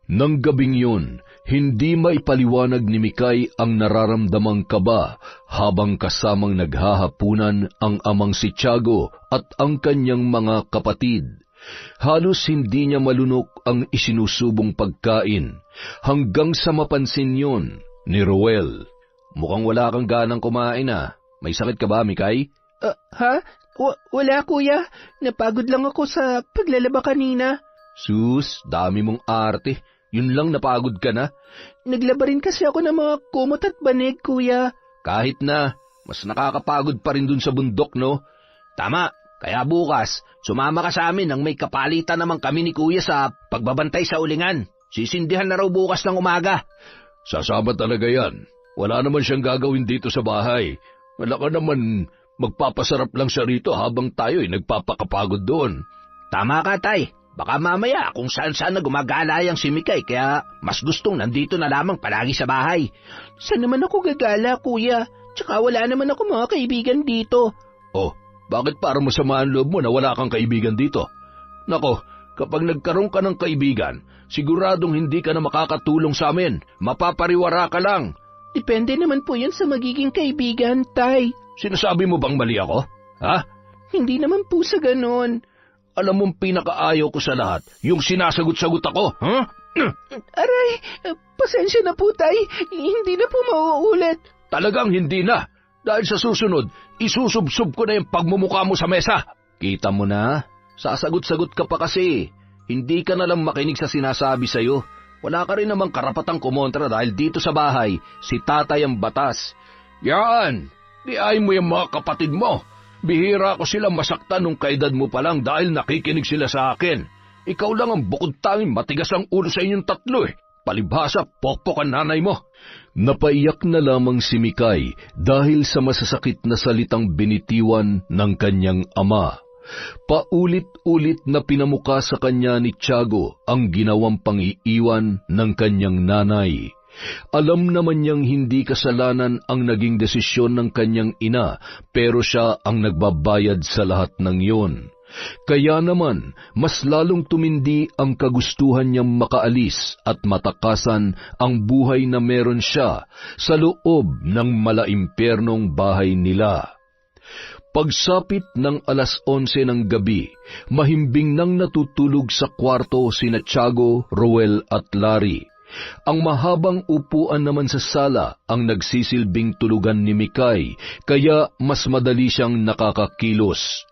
Nang gabing yun, hindi maipaliwanag ni Mikay ang nararamdamang kaba habang kasamang naghahapunan ang amang si Tiago at ang kanyang mga kapatid. Halos hindi niya malunok ang isinusubong pagkain hanggang sa mapansin yun ni Roel.
Mukhang wala kang ganang kumain May sakit ka ba, Mikay?
Ha? Wala, kuya. Napagod lang ako sa paglalaba kanina.
Sus, dami mong arte. Yun lang napagod ka na.
Naglaba rin kasi ako ng mga kumot at banig, kuya.
Kahit na, mas nakakapagod pa rin dun sa bundok, no? Tama, Kaya bukas, sumama ka sa amin nang may kapalitan naman kami ni Kuya sa pagbabantay sa ulingan. Sisindihan na raw bukas ng umaga.
Sasama talaga yan. Wala naman siyang gagawin dito sa bahay. Wala ka naman magpapasarap lang siya rito habang tayo'y nagpapakapagod doon.
Tama ka, Tay. Baka mamaya kung saan-saan na gumagalayang si Mikay, kaya mas gustong nandito na lamang palagi sa bahay.
Saan naman ako gagala, Kuya? Tsaka wala naman ako mga kaibigan dito.
Oh, bakit para masama ang loob mo na wala kang kaibigan dito? Nako, kapag nagkaroon ka ng kaibigan, siguradong hindi ka na makakatulong sa amin. Mapapariwara ka lang.
Depende naman po yan sa magiging kaibigan, Tay.
Sinasabi mo bang mali ako? Ha?
Hindi naman po sa ganon.
Alam mong pinakaayaw ko sa lahat, yung sinasagot-sagot ako, ha?
Aray, pasensya na po, Tay. Hindi na po mauulit.
Talagang hindi na. Dahil sa susunod, isusubsob ko na yung pagmumukha mo sa mesa.
Kita mo na, sasagot-sagot ka pa kasi. Hindi ka na lang makinig sa sinasabi sa'yo. Wala ka rin namang karapatang kumontra dahil dito sa bahay, si tatay ang batas.
Yan, diay mo yung mga kapatid mo. Bihira ko silang masaktan nung kaedad mo pa lang dahil nakikinig sila sa akin. Ikaw lang ang bukod tanging matigas ang ulo sa inyong tatlo eh. Palibhasa, pokpok ang nanay mo.
Napaiyak na lamang si Mikay dahil sa masasakit na salitang binitiwan ng kanyang ama. Paulit-ulit na pinamuka sa kanya ni Tiago ang ginawang pang-iiwan ng kanyang nanay. Alam naman niyang hindi kasalanan ang naging desisyon ng kanyang ina, pero siya ang nagbabayad sa lahat ng iyon. Kaya naman, mas lalong tumindi ang kagustuhan niyang makaalis at matakasan ang buhay na meron siya sa loob ng malaimpyernong bahay nila. Pagsapit ng 11:00 ng gabi, mahimbing nang natutulog sa kwarto sina Tiago, Roel at Larry. Ang mahabang upuan naman sa sala ang nagsisilbing tulugan ni Mikay, kaya mas madali siyang nakakakilos.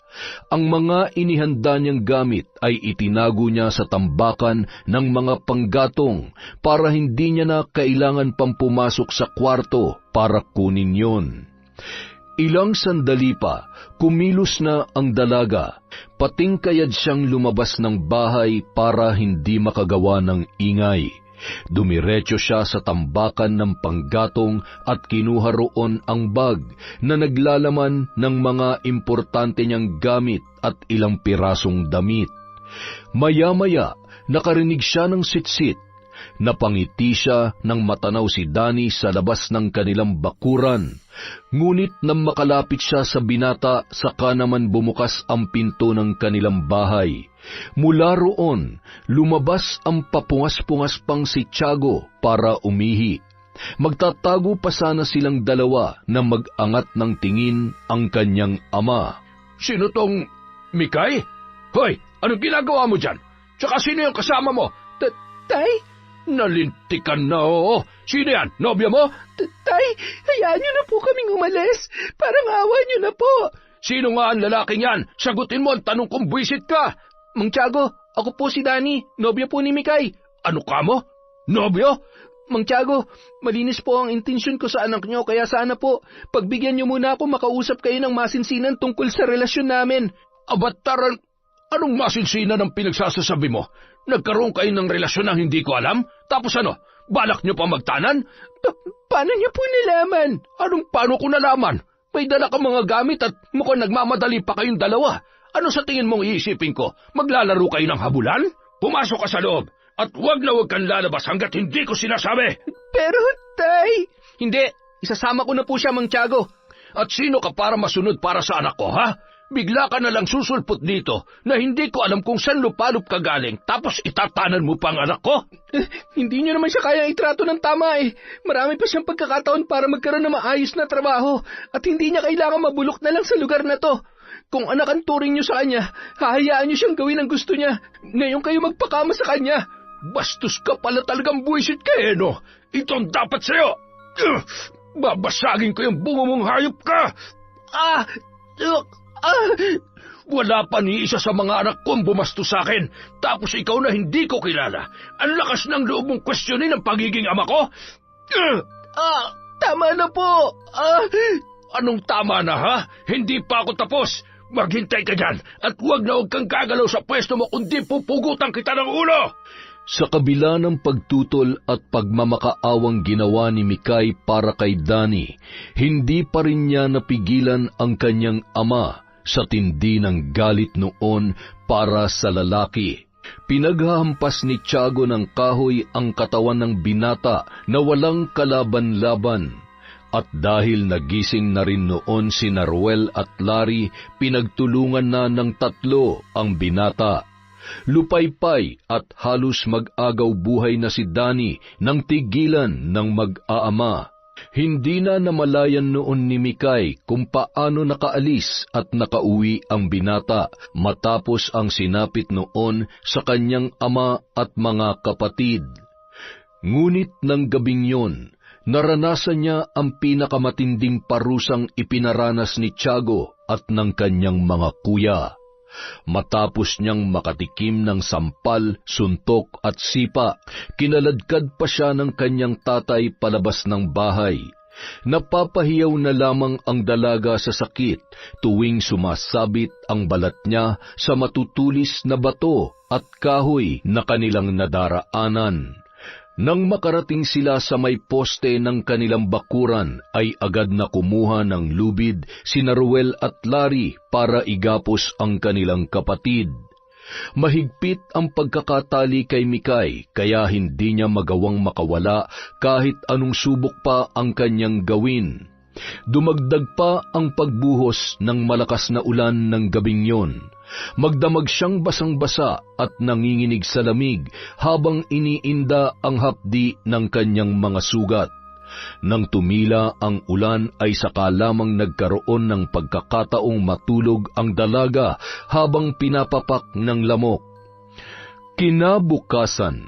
Ang mga inihanda niyang gamit ay itinago niya sa tambakan ng mga panggatong para hindi niya na kailangan pang pumasok sa kwarto para kunin yon. Ilang sandali pa, kumilos na ang dalaga, patingkayad siyang lumabas ng bahay para hindi makagawa ng ingay. Dumiretso siya sa tambakan ng panggatong at kinuha roon ang bag na naglalaman ng mga importante niyang gamit at ilang pirasong damit. Maya-maya, nakarinig siya ng sitsit. Napangiti siya nang matanaw si Danny sa labas ng kanilang bakuran. Ngunit nang makalapit siya sa binata, saka naman bumukas ang pinto ng kanilang bahay. Mula roon, lumabas ang papungas-pungas pang si Tiago para umihi. Magtatago pa sana silang dalawa na mag-angat ng tingin ang kanyang ama.
Sino tong Mikay? Hoy, anong ginagawa mo dyan? Tsaka sino yung kasama mo?
Tay?
Nalintikan na, oo. Sino yan? Nobya mo?
Tay, hayaan niyo na po kaming umalis. Parang awa niyo na po.
Sino nga ang lalaking yan? Sagutin mo ang tanong kung buwisit ka.
Mang Tiago, ako po si Danny, nobya po ni Mikay.
Ano ka mo? Nobyo?
Mang Tiago, malinis po ang intensyon ko sa anak niyo, kaya sana po, pagbigyan niyo muna ako makausap kayo ng masinsinan tungkol sa relasyon namin.
Abataran, anong masinsinan ang pinagsasasabi mo? Nagkaroon kayo ng relasyon na hindi ko alam? Tapos ano, balak niyo pa magtanan?
Paano niyo po nalaman?
Anong paano ko nalaman? May dala ka mga gamit at mukhang nagmamadali pa kayong dalawa. Ano sa tingin mong iisipin ko? Maglalaro kayo ng habulan? Pumasok ka sa loob at huwag kang lalabas hanggat hindi ko sinasabi.
Pero, Tay...
Hindi, isasama ko na po siya, Mang Tiago.
At sino ka para masunod para sa anak ko, ha? Bigla ka na lang susulpot dito na hindi ko alam kung saan lupalop ka galing tapos itatanan mo pa ang anak ko?
Hindi niyo naman siya kaya itrato ng tama eh. Marami pa siyang pagkakataon para magkaroon ng maayos na trabaho at hindi niya kailangan mabulok na lang sa lugar na to. Kung anak ang turing niyo sa kanya, hahayaan niyo siyang gawin ang gusto niya. Ngayon kayo magpakama sa kanya.
Bastos ka pala talagang buwisit ka eh, no? Ito ang dapat sa'yo. Babasagin ko yung bungo mong hayop ka. Wala pa ni isa sa mga anak kong bumastos sa akin. Tapos ikaw na hindi ko kilala. Ang lakas ng loob mong questionin ang pagiging ama ko.
Tama na po.
Anong tama na, ha? Hindi pa ako tapos. Maghintay ka dyan at huwag na huwag kang gagalaw sa pwesto mo kundi pupugutan kita ng ulo!
Sa kabila ng pagtutol at pagmamakaawang ginawa ni Mikay para kay Dani, hindi pa rin niya napigilan ang kanyang ama sa tindi ng galit noon para sa lalaki. Pinaghahampas ni Tiago ng kahoy ang katawan ng binata na walang kalaban-laban. At dahil nagising na rin noon si Ruel at Larry, pinagtulungan na ng tatlo ang binata. Lupaypay at halos mag-agaw buhay na si Dani nang tigilan ng mag-aama. Hindi na namalayan noon ni Mikay kung paano nakaalis at nakauwi ang binata matapos ang sinapit noon sa kanyang ama at mga kapatid. Ngunit ng gabing yon, naranasan niya ang pinakamatinding parusang ipinaranas ni Tiago at ng kanyang mga kuya. Matapos niyang makatikim ng sampal, suntok at sipa, kinaladkad pa siya ng kanyang tatay palabas ng bahay. Napapahiyaw na lamang ang dalaga sa sakit tuwing sumasabit ang balat niya sa matutulis na bato at kahoy na kanilang nadaraanan. Nang makarating sila sa may poste ng kanilang bakuran, ay agad na kumuha ng lubid si Ruel at Larry para igapos ang kanilang kapatid. Mahigpit ang pagkakatali kay Mikay, kaya hindi niya magawang makawala kahit anong subok pa ang kanyang gawin. Dumagdag pa ang pagbuhos ng malakas na ulan ng gabing yon. Magdamag siyang basang-basa at nanginginig sa lamig habang iniinda ang hapdi ng kanyang mga sugat. Nang tumila ang ulan ay saka lamang nagkaroon ng pagkakataong matulog ang dalaga habang pinapapak ng lamok. Kinabukasan,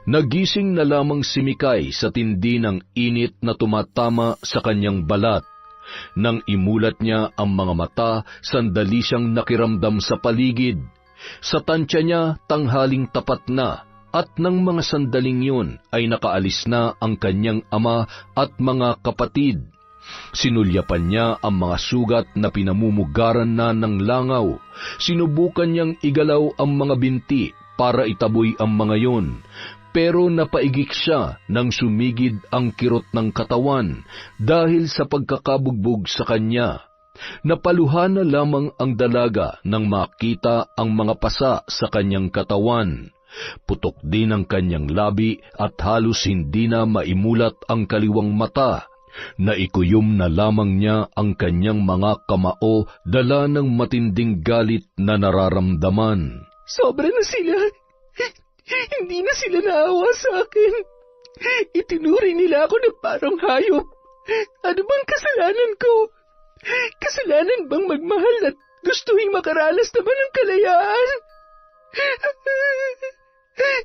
nagising na lamang si Mikay sa tindi ng init na tumatama sa kanyang balat. Nang imulat niya ang mga mata, sandali siyang nakiramdam sa paligid. Sa tansya niya, tanghaling tapat na, at nang mga sandaling yun ay nakaalis na ang kanyang ama at mga kapatid. Sinulyapan niya ang mga sugat na pinamumugaran na ng langaw. Sinubukan niyang igalaw ang mga binti para itaboy ang mga yun. Pero napaigik siya nang sumigid ang kirot ng katawan dahil sa pagkakabugbog sa kanya. Napaluhan na lamang ang dalaga nang makita ang mga pasa sa kanyang katawan. Putok din ang kanyang labi at halos hindi na maimulat ang kaliwang mata. Naikuyom na lamang niya ang kanyang mga kamao dala ng matinding galit na nararamdaman.
Sobra na sila. Hindi na sila naawa sa akin. Itinuri nila ako na parang hayop. Ano bang kasalanan ko? Kasalanan bang magmahal at gustuhin makaranas naman ng kalayaan?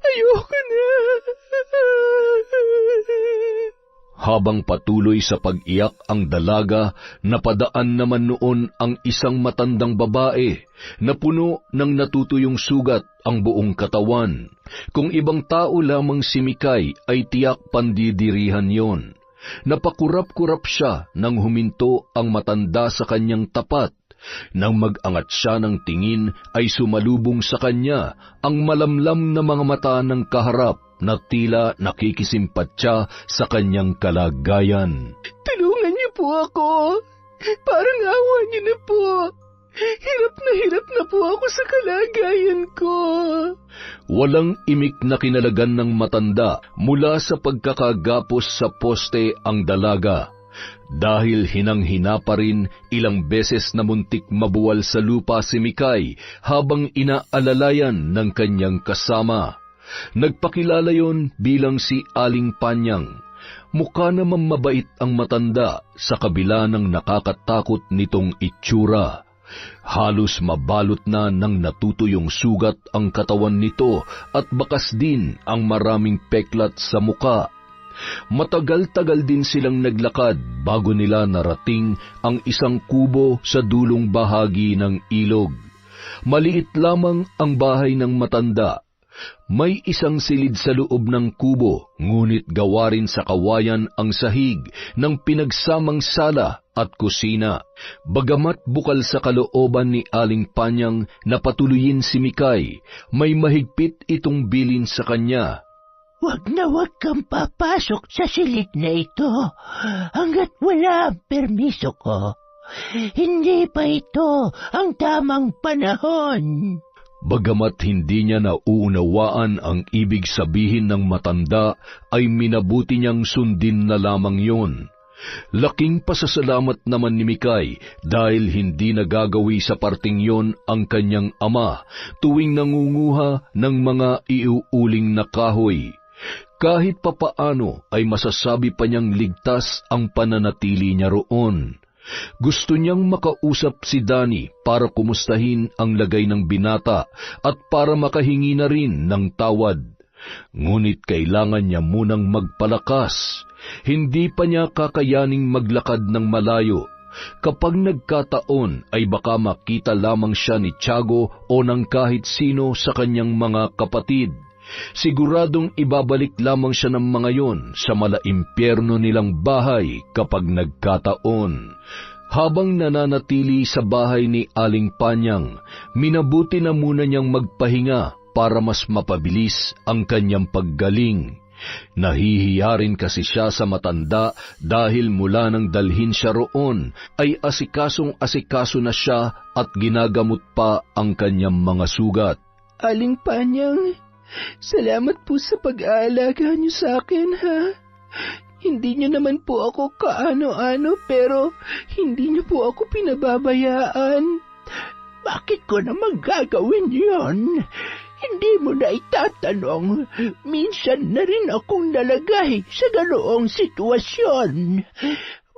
Ayoko na.
Habang patuloy sa pag-iyak ang dalaga, napadaan naman noon ang isang matandang babae na puno ng natutuyong sugat ang buong katawan. Kung ibang tao lamang si Mikay ay tiyak pandidirihan yon. Napakurap-kurap siya nang huminto ang matanda sa kanyang tapat. Nang mag-angat siya ng tingin ay sumalubong sa kanya ang malamlam na mga mata ng kaharap na tila nakikisimpatya sa kanyang kalagayan.
Tulungan niyo po ako. Parang awa niyo na po. Hirap na po ako sa kalagayan ko.
Walang imik na kinalagan ng matanda mula sa pagkakagapos sa poste ang dalaga. Dahil hinang-hina pa rin, ilang beses na muntik mabuwal sa lupa si Mikay habang inaalalayan ng kanyang kasama. Nagpakilala yon bilang si Aling Panyang. Mukha naman mabait ang matanda sa kabila ng nakakatakot nitong itsura. Halos mabalot na ng natutuyong sugat ang katawan nito at bakas din ang maraming peklat sa muka. Matagal-tagal din silang naglakad bago nila narating ang isang kubo sa dulong bahagi ng ilog. Maliit lamang ang bahay ng matanda. May isang silid sa loob ng kubo, ngunit gawa rin sa kawayan ang sahig ng pinagsamang sala at kusina. Bagamat bukal sa kalooban ni Aling Panyang na patuloyin si Mikay, may mahigpit itong bilin sa kanya.
Wag kang papasok sa silid na ito hanggat wala ang permiso ko. Hindi pa ito ang tamang panahon.
Bagamat hindi niya nauunawaan ang ibig sabihin ng matanda, ay minabuti niyang sundin na lamang yun. Laking pasasalamat naman ni Mikay dahil hindi nagagawi sa parting yon ang kanyang ama tuwing nangunguha ng mga iuuling na kahoy. Kahit papaano ay masasabi pa niyang ligtas ang pananatili niya roon. Gusto niyang makausap si Danny para kumustahin ang lagay ng binata at para makahingi na rin ng tawad. Ngunit kailangan niya munang magpalakas. Hindi pa niya kakayaning maglakad ng malayo. Kapag nagkataon ay baka makita lamang siya ni Tiago o ng kahit sino sa kanyang mga kapatid. Siguradong ibabalik lamang siya ng mga yon sa malaimpyerno nilang bahay kapag nagkataon. Habang nananatili sa bahay ni Aling Panyang, minabuti na muna niyang magpahinga para mas mapabilis ang kanyang paggaling. Nahihiya rin kasi siya sa matanda dahil mula nang dalhin siya roon ay asikasong-asikaso na siya at ginagamot pa ang kanyang mga sugat.
Aling Panyang, salamat po sa pag-aalaga niyo sa akin, ha? Hindi niyo naman po ako kaano-ano, pero hindi niyo po ako pinababayaan.
Bakit ko naman gagawin yon? Hindi mo na itatanong. Minsan na rin akong nalagay sa ganoong sitwasyon.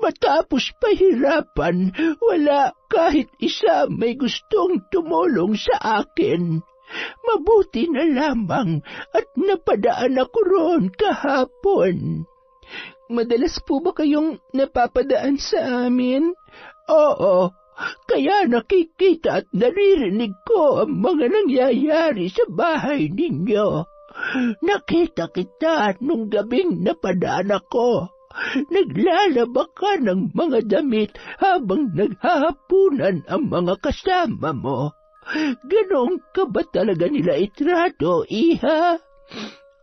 Matapos pahirapan, wala kahit isa may gustong tumulong sa akin. Mabuti na lamang at napadaan ako roon kahapon.
Madalas po ba kayong napapadaan sa amin?
Oo, kaya nakikita at naririnig ko ang mga nangyayari sa bahay ninyo. Nakita kita nung gabing napadaan ako. Naglalaba ka ng mga damit habang naghahapunan ang mga kasama mo. Ganon ka ba talaga nila itrato, iha?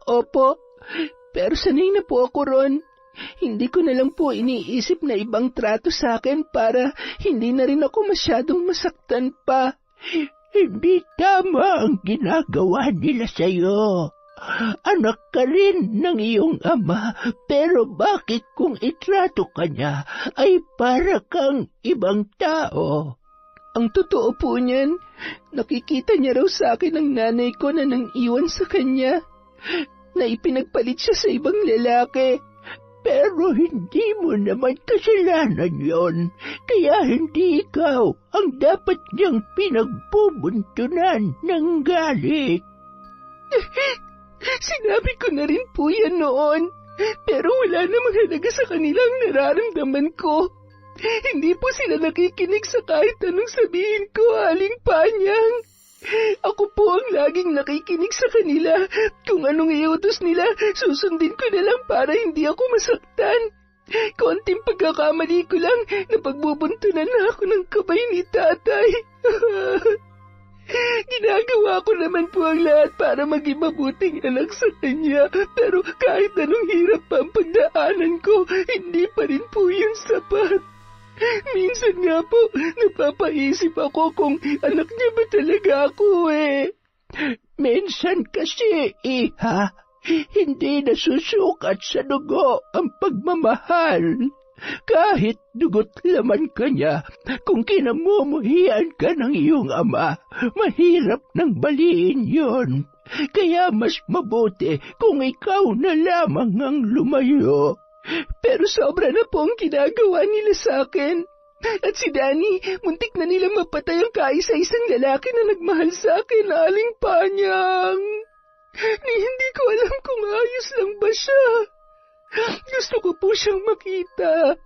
Opo, pero sanay na po ako ron. Hindi ko na lang po iniisip na ibang trato sa akin para hindi na rin ako masyadong masaktan pa.
Hindi tama ang ginagawa nila sa'yo. Anak ka rin ng iyong ama, pero bakit kung itrato ka niya ay para kang ibang tao?
Ang totoo po niyan, nakikita niya raw sa akin ang nanay ko na nang iwan sa kanya, na ipinagpalit siya sa ibang lalaki.
Pero hindi mo naman kasalanan yon, kaya hindi ikaw ang dapat niyang pinagbubuntunan ng galit.
Sinabi ko na rin po yan noon, pero wala namang halaga sa kanilang nararamdaman ko. Hindi po sila nakikinig sa kahit anong sabihin ko, Aling Panyang. Ako po ang laging nakikinig sa kanila. Kung anong iutos nila, susundin ko na lang para hindi ako masaktan. Konting pagkakamali ko lang na pagbubuntunan na ako ng kamay ni tatay. Ginagawa ko naman po ang lahat para maging mabuting anak sa kanya. Pero kahit anong hirap pa ang pagdaanan ko, hindi pa rin po yun sapat. Minsan nga po, napapaisip ako kung anak niya ba talaga ako eh.
Minsan kasi, iha, hindi nasusukat sa dugo ang pagmamahal. Kahit dugot laman ka niya, kung kinamumuhian ka ng iyong ama, mahirap nang baliin yon. Kaya mas mabuti kung ikaw na lamang ang lumayo.
Pero sobra na po ang ginagawa nila sa akin. At si Danny, muntik na nila mapatay ang kaisa-isang lalaki na nagmahal sa akin, Aling Panyang. Hindi ko alam kung ayos lang ba siya. Gusto ko po siyang makita.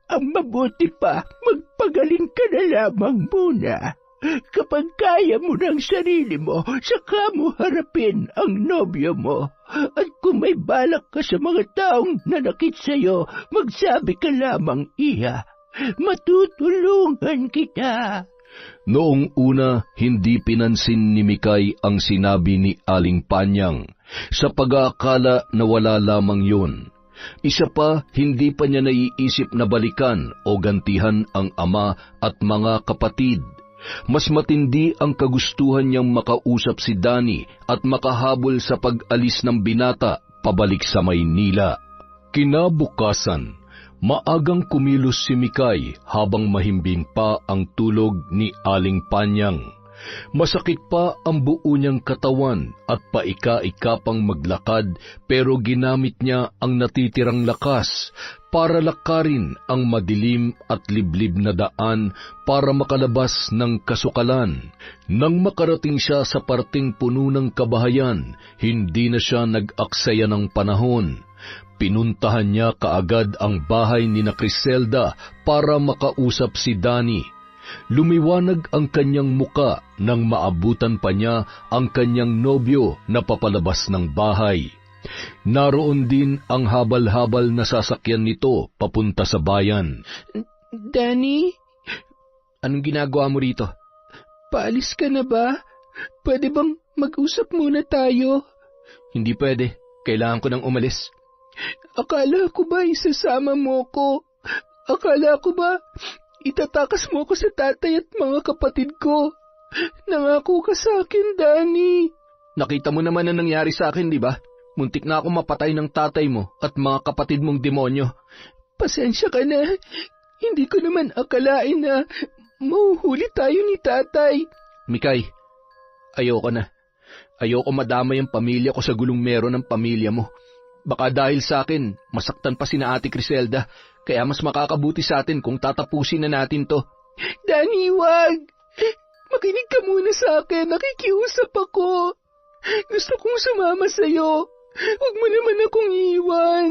Ang mabuti pa, magpagaling ka na lamang muna. Kapag kaya mo ng sarili mo, saka mo harapin ang nobyo mo. At kung may balak ka sa mga taong nanakit sa'yo, magsabi ka lamang, Iha. Matutulungan kita.
Noong una, hindi pinansin ni Mikay ang sinabi ni Aling Panyang, sa pag-aakala na wala lamang yun. Isa pa, hindi pa niya naiisip na balikan o gantihan ang ama at mga kapatid. Mas matindi ang kagustuhan niyang makausap si Danny at makahabol sa pag-alis ng binata pabalik sa Maynila. Kinabukasan, maagang kumilos si Mikay habang mahimbing pa ang tulog ni Aling Panyang. Masakit pa ang buo niyang katawan at paika-ika pang maglakad, pero ginamit niya ang natitirang lakas para lakarin ang madilim at liblib na daan para makalabas ng kasukalan. Nang makarating siya sa parting puno ng kabahayan, hindi na siya nag-aksaya ng panahon. Pinuntahan niya kaagad ang bahay ni na Criselda para makausap si Danny. Lumiwanag ang kanyang muka nang maabutan pa niya ang kanyang nobyo na papalabas ng bahay. Naroon din ang habal-habal na sasakyan nito papunta sa bayan.
Danny?
Anong ginagawa mo rito?
Paalis ka na ba? Pwede bang mag-usap muna tayo?
Hindi pwede. Kailangan ko nang umalis.
Akala ko ba isasama mo ko? Akala ko ba itatakas mo ko sa tatay at mga kapatid ko? Nangako ka sa akin, Danny.
Nakita mo naman ang nangyari sa akin, di ba? Muntik na ako mapatay ng tatay mo at mga kapatid mong demonyo.
Pasensya ka na. Hindi ko naman akalain na mahuhuli tayo ni tatay.
Mikay, ayoko na. Ayoko madamay ang pamilya ko sa gulong meron ng pamilya mo. Baka dahil sa akin, masaktan pa sina Ate Criselda, kaya mas makakabuti sa atin kung tatapusin na natin to.
Danny, wag! Makinig ka muna sa akin, nakikiusap ako. Gusto kong sumama sa'yo. Huwag mo naman akong iwan.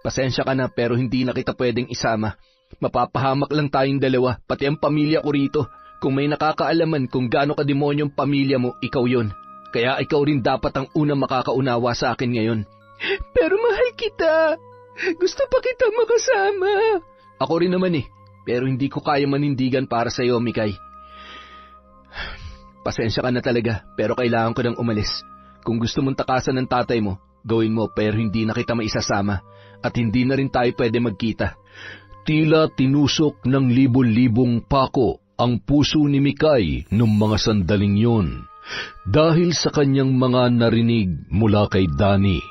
Pasensya ka na pero hindi na kita pwedeng isama. Mapapahamak lang tayong dalawa, pati ang pamilya ko rito. Kung may nakakaalaman kung gaano kademonyong pamilya mo, ikaw yon. Kaya ikaw rin dapat ang unang makakaunawa sa akin ngayon.
Pero mahal kita. Gusto pa kita makasama.
Ako rin naman pero hindi ko kaya manindigan para sa iyo, Mikay. Pasensya ka na talaga, pero kailangan ko nang umalis. Kung gusto mong takasan ng tatay mo, gawin mo pero hindi na kita maisasama at hindi na rin tayo pwede magkita.
Tila tinusok ng libo-libong pako ang puso ni Mikay nung mga sandaling yun dahil sa kanyang mga narinig mula kay Danny.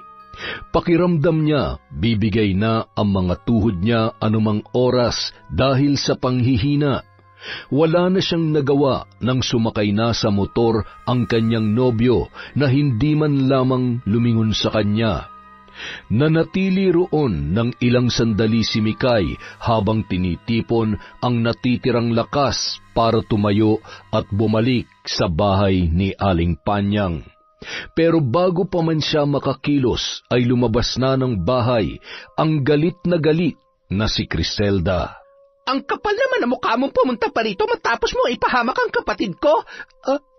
Pakiramdam niya, bibigay na ang mga tuhod niya anumang oras dahil sa panghihina. Wala na siyang nagawa nang sumakay na sa motor ang kanyang nobyo na hindi man lamang lumingon sa kanya. Nanatili roon ng ilang sandali si Mikay habang tinitipon ang natitirang lakas para tumayo at bumalik sa bahay ni Aling Panyang. Pero bago pa man siya makakilos ay lumabas na ng bahay ang galit na si Criselda.
Ang kapal naman na mukha mong pumunta pa rito matapos mo ipahamak ang kapatid ko.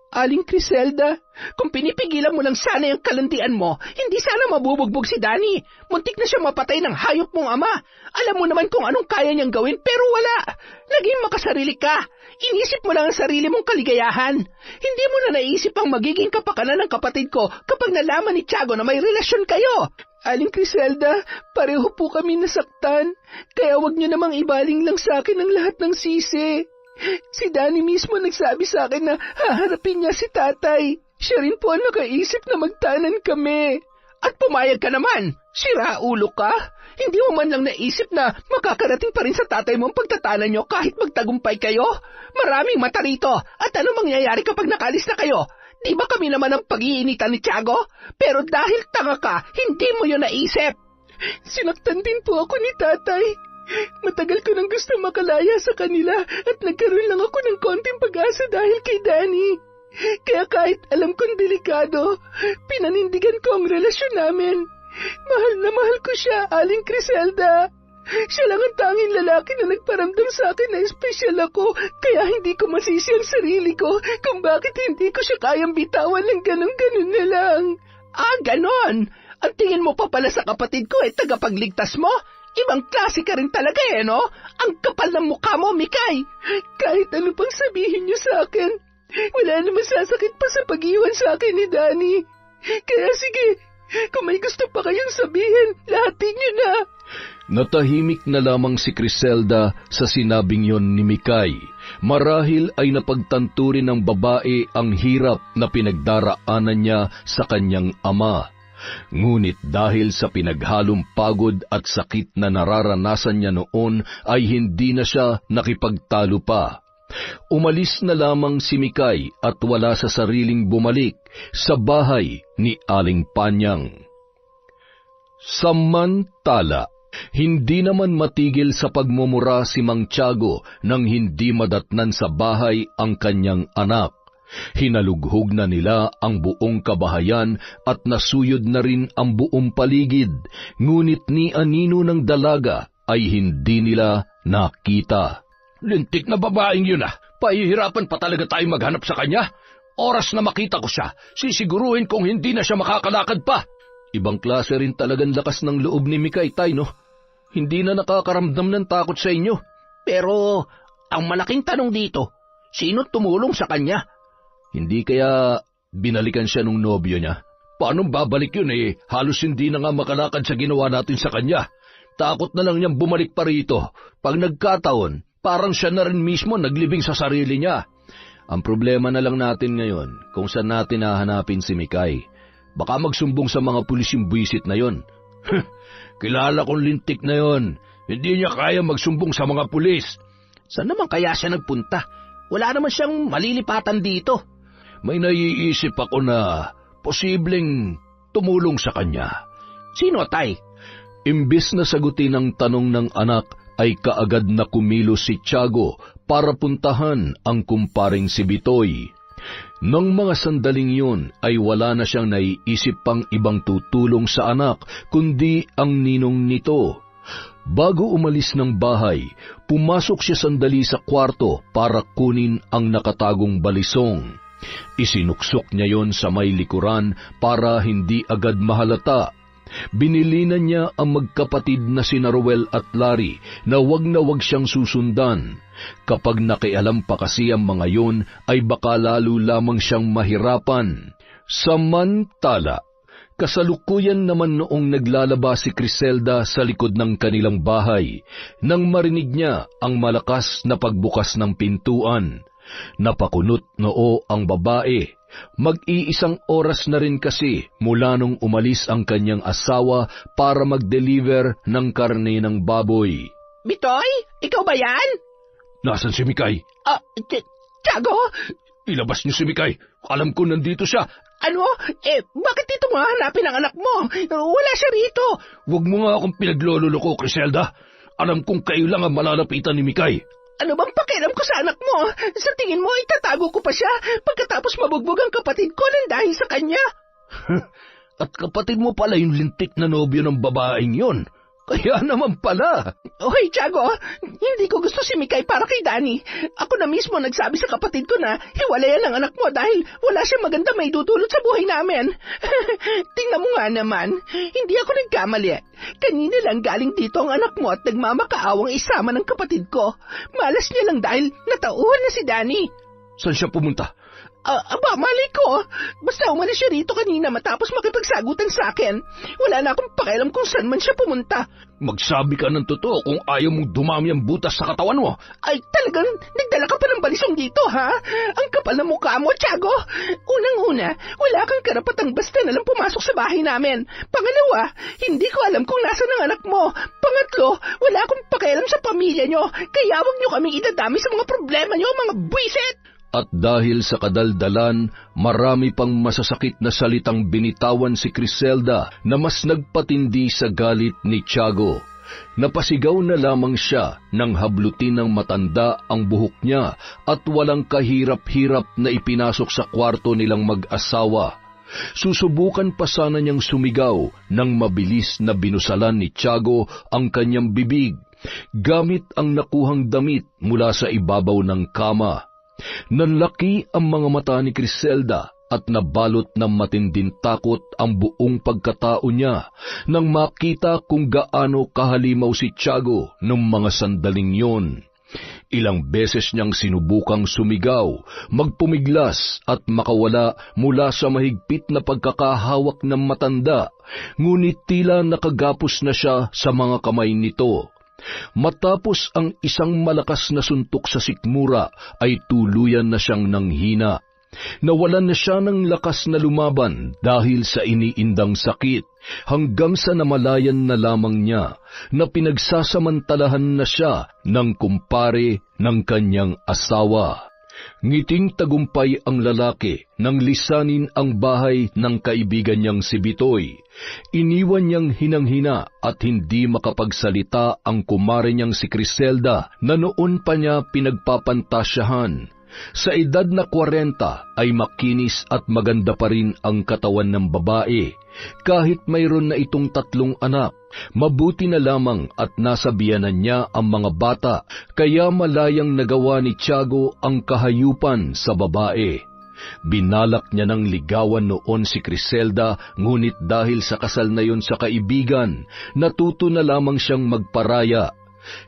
Aling Criselda, kung pinipigilan mo lang sana yung kalandian mo, hindi sana mabubugbog si Danny. Muntik na siya mapatay ng hayop mong ama. Alam mo naman kung anong kaya niyang gawin, pero wala. Naging makasarili ka. Inisip mo lang ang sarili mong kaligayahan. Hindi mo na naisip ang magiging kapakanan ng kapatid ko kapag nalaman ni Tiago na may relasyon kayo. Aling Criselda, pareho po kami nasaktan. Kaya wag niyo namang ibaling lang sa akin ang lahat ng sisi. Si Danny mismo nagsabi sa akin na haharapin niya si tatay. Siya rin po ang nakaisip na magtanan kami. At pumayag ka naman. Sira ulo ka. Hindi mo man lang naisip na makakarating pa rin sa tatay mo ang pagtatanan niyo kahit magtagumpay kayo. Maraming mata rito. At ano mangyayari kapag nakalis na kayo? Di ba kami naman ang pag-iinitan ni Tiago? Pero dahil tanga ka, hindi mo yun naisip. Sinaktan din po ako ni tatay. Matagal ko nang gusto makalaya sa kanila at nagkaroon lang ako ng konting pag-asa dahil kay Danny. Kaya kahit alam kong delikado, pinanindigan ko ang relasyon namin. Mahal na mahal ko siya, Aling Criselda. Siya lang ang tanging lalaki na nagparamdam sa akin na espesyal ako, kaya hindi ko masisi ang sarili ko kung bakit hindi ko siya kayang bitawan ng ganun-ganun na lang. Ah, ganon! Ang tingin mo pa pala sa kapatid ko ay tagapagligtas mo? Ibang klase ka rin talaga no? Ang kapal ng mukha mo, Mikay! Kahit ano pang sabihin niyo sa akin, wala naman sasakit pa sa pag-iwan sa akin ni Danny. Kaya sige, kung may gusto pa kayong sabihin, lahatin niyo na.
Natahimik na lamang si Criselda sa sinabing yon ni Mikay. Marahil ay napagtanto rin ng babae ang hirap na pinagdaraanan niya sa kanyang ama. Ngunit dahil sa pinaghalong pagod at sakit na nararanasan niya noon ay hindi na siya nakipagtalo pa. Umalis na lamang si Mikay at wala sa sariling bumalik sa bahay ni Aling Panyang. Samantala, hindi naman matigil sa pagmumura si Mang Tiago nang hindi madatnan sa bahay ang kanyang anak. Hinalughog na nila ang buong kabahayan at nasuyod na rin ang buong paligid, ngunit ni anino ng dalaga ay hindi nila nakita.
Lintik na babaeng yun Pahihirapan pa talaga tayo maghanap sa kanya. Oras na makita ko siya, sisiguruhin kong hindi na siya makakalakad pa.
Ibang klase rin talagang lakas ng loob ni Mikay, tay, no? Hindi na nakakaramdam ng takot sa inyo.
Pero, ang malaking tanong dito, sino tumulong sa kanya?
Hindi kaya binalikan siya nung nobyo niya?
Paano babalik yun Halos hindi na nga makalakad sa ginawa natin sa kanya. Takot na lang niyang bumalik pa rito. Pag nagkataon, parang siya na rin mismo naglibing sa sarili niya.
Ang problema na lang natin ngayon, kung saan natin hahanapin si Mikay. Baka magsumbong sa mga pulis yung buwisit na yon.
Kilala kong lintik na yon. Hindi niya kaya magsumbong sa mga pulis.
Saan naman kaya siya nagpunta? Wala naman siyang malilipatan dito.
May naiisip ako na posibleng tumulong sa kanya.
Sino, tay?
Imbis na sagutin ang tanong ng anak, ay kaagad na kumilos si Tiago para puntahan ang kumparing si Bitoy. Nang mga sandaling yun ay wala na siyang naiisip pang ibang tutulong sa anak kundi ang ninong nito. Bago umalis ng bahay, pumasok siya sandali sa kwarto para kunin ang nakatagong balisong. Isinuksok niya yon sa may likuran para hindi agad mahalata. Binilinan niya ang magkapatid na sina Ruel at Larry na wag siyang susundan. Kapag nakialam pa kasi ang mga yon ay baka lalo lamang siyang mahirapan. Samantala, kasalukuyan naman noong naglalaba si Criselda sa likod ng kanilang bahay nang marinig niya ang malakas na pagbukas ng pintuan. Napakunot noo ang babae. Mag-iisang oras na rin kasi mula nung umalis ang kanyang asawa para mag-deliver ng karne ng baboy.
Bitoy, ikaw ba yan?
Nasaan si Mikay?
Tiago?
Ilabas niyo si Mikay. Alam ko nandito siya.
Ano? Bakit dito mo hanapin ang anak mo? Wala siya rito.
Huwag mo nga akong pinaglololoko, Criselda. Alam kong kayo lang ang malalapitan ni Mikay.
Ano bang pakialam ko sa anak mo? Sa tingin mo, itatago ko pa siya pagkatapos mabugbog ang kapatid ko nang dahil sa kanya?
At kapatid mo pala yung lintik na nobyo ng babaeng yon. Kaya naman pala.
Hoy, Tiago, hindi ko gusto si Mikay para kay Danny. Ako na mismo nagsabi sa kapatid ko na hiwalayan ang anak mo dahil wala siyang maganda may dudulot sa buhay namin. Tingnan mo nga naman, hindi ako nagkamali. Kanina lang galing dito ang anak mo at nagmamakaawang isama ng kapatid ko. Malas niya lang dahil natauhan na si Danny.
Saan siya pumunta?
Mali ko. Basta umalis siya rito kanina matapos makipagsagutan sa akin. Wala na akong pakialam kung saan man siya pumunta.
Magsabi ka ng totoo kung ayaw mong dumami ang butas sa katawan mo.
Ay, talagang nagdala ka pa ng balisong dito, ha? Ang kapal na mukha mo, Tiago. Unang-una, wala kang karapatang basta na lang pumasok sa bahay namin. Pangalawa, hindi ko alam kung nasan ang anak mo. Pangatlo, wala akong pakialam sa pamilya nyo. Kaya huwag nyo kaming idadami sa mga problema nyo, mga buwisit.
At dahil sa kadaldalan, marami pang masasakit na salitang binitawan si Criselda na mas nagpatindi sa galit ni Tiago. Napasigaw na lamang siya nang hablutin ng matanda ang buhok niya at walang kahirap-hirap na ipinasok sa kwarto nilang mag-asawa. Susubukan pa sana niyang sumigaw nang mabilis na binusalan ni Tiago ang kanyang bibig gamit ang nakuhang damit mula sa ibabaw ng kama. Nanlaki ang mga mata ni Criselda at nabalot ng matinding takot ang buong pagkatao niya nang makita kung gaano kahalimaw si Tiago noong mga sandaling yon. Ilang beses niyang sinubukang sumigaw, magpumiglas at makawala mula sa mahigpit na pagkakahawak ng matanda, ngunit tila nakagapos na siya sa mga kamay nito. Matapos ang isang malakas na suntok sa sikmura ay tuluyan na siyang nanghina. Nawalan na siya ng lakas na lumaban dahil sa iniindang sakit, hanggang sa namalayan na lamang niya na pinagsasamantalahan na siya ng kumpare ng kanyang asawa. Ngiting tagumpay ang lalaki nang lisanin ang bahay ng kaibigan niyang si Bitoy. Iniwan niyang hinang-hina at hindi makapagsalita ang kumare niyang si Criselda na noon pa niya pinagpapantasyahan. Sa edad na 40 ay makinis at maganda pa rin ang katawan ng babae. Kahit mayroon na itong 3 anak, mabuti na lamang at nasa biyanan niya ang mga bata, kaya malayang nagawa ni Tiago ang kahayupan sa babae. Binalak niya ng ligawan noon si Criselda, ngunit dahil sa kasal na yon sa kaibigan, natuto na lamang siyang magparaya.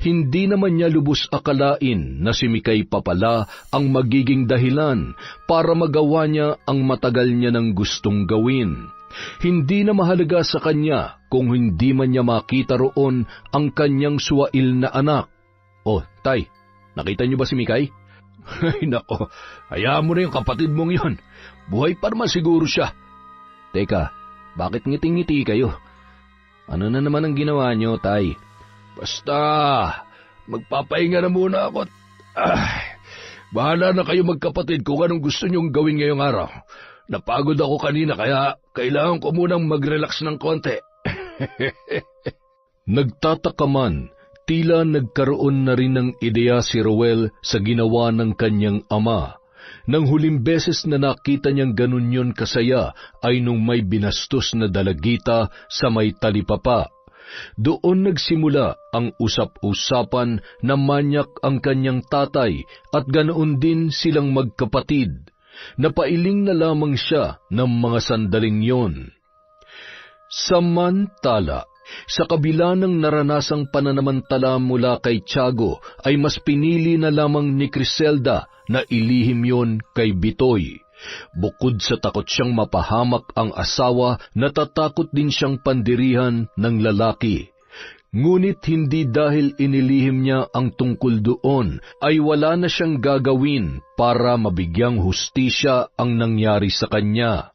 Hindi naman niya lubos akalain na si Mikay pa pala ang magiging dahilan para magawa niya ang matagal niya nang gustong gawin. Hindi na mahalaga sa kanya kung hindi man niya makita roon ang kanyang suwail na anak. Oh, Tay, nakita niyo ba si Mikay? Ay nako, hayaan mo na yung kapatid mong yon. Buhay pa naman siguro siya. Teka, bakit ngiting-ngiti kayo? Ano na naman ang ginawa niyo, Tay?
Basta, magpapahinga na muna ako. Bahala na kayo magkapatid kung anong gusto niyong gawin ngayong araw. Napagod ako kanina kaya kailangan ko munang mag-relax ng konti.
Nagtataka man, tila nagkaroon na rin ng ideya si Roel sa ginawa ng kanyang ama. Nang huling beses na nakita niyang ganun yon kasaya ay nung may binastos na dalagita sa may talipapa. Doon nagsimula ang usap-usapan na manyak ang kanyang tatay at ganoon din silang magkapatid. Napailing na lamang siya ng mga sandaling yon. Samantala, sa kabila ng naranasang pananamantala mula kay Tiago, ay mas pinili na lamang ni Criselda na ilihim yon kay Bitoy. Bukod sa takot siyang mapahamak ang asawa, natatakot din siyang pandirihan ng lalaki. Ngunit hindi dahil inilihim niya ang tungkol doon, ay wala na siyang gagawin para mabigyang hustisya ang nangyari sa kanya.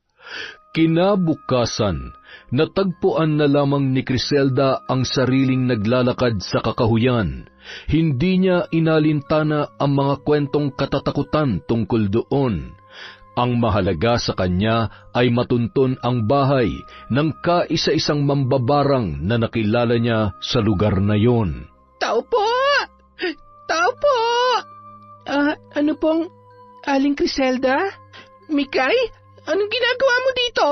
Kinabukasan, natagpuan na lamang ni Criselda ang sariling naglalakad sa kakahuyan. Hindi niya inalintana ang mga kwentong katatakutan tungkol doon. Ang mahalaga sa kanya ay matunton ang bahay ng kaisa-isang mambabarang na nakilala niya sa lugar na yon.
Tao po! Tao po! Ano pong, Aling Criselda? Mikay, anong ginagawa mo dito?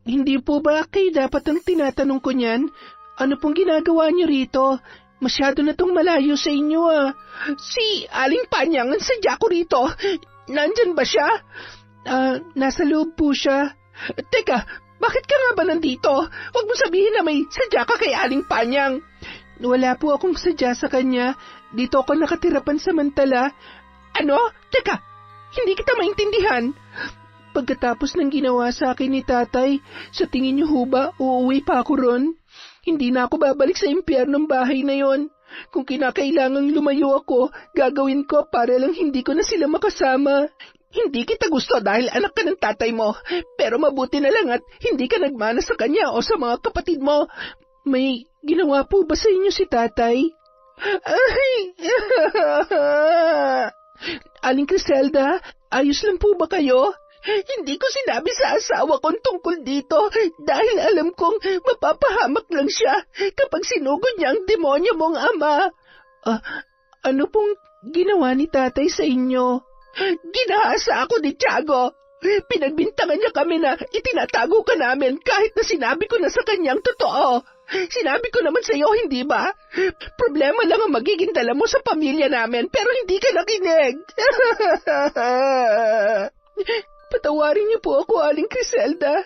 Hindi po ba kayo dapat ang tinatanong ko niyan? Ano pong ginagawa niyo rito? Masyado na tong malayo sa inyo Si Aling Panyang ang sadya ko rito. Nandyan ba siya? Nasa loob po siya. Teka, bakit ka nga ba nandito? Huwag mo sabihin na may sadya ka kay Aling Panyang. Wala po akong sadya sa kanya. Dito ako nakatira pansamantala. Ano? Teka, hindi kita maintindihan. Pagkatapos ng ginawa sa akin ni tatay, sa tingin niyo ho ba, uuwi pa ako ron? Hindi na ako babalik sa impyernong bahay na yon. Kung kinakailangang lumayo ako, gagawin ko para lang hindi ko na sila makasama. Hindi kita gusto dahil anak ka ng tatay mo, pero mabuti na lang at hindi ka nagmana sa kanya o sa mga kapatid mo. May ginawa po ba sa inyo si tatay? Ay! Aling Criselda, ayos lang po ba kayo? Hindi ko sinabi sa asawa kong tungkol dito dahil alam kong mapapahamak lang siya kapag sinugod niya ang demonyo mong ama. Ano pong ginawa ni tatay sa inyo? Ginahasa ako ni Tiago.
Pinagbintangan niya kami na itinatago ka namin kahit na sinabi ko na sa kanyang totoo. Sinabi ko naman sa iyo, hindi ba? Problema lang ang magiging dala mo sa pamilya namin, pero hindi ka nakinig. Patawarin niyo po ako, Aling Criselda.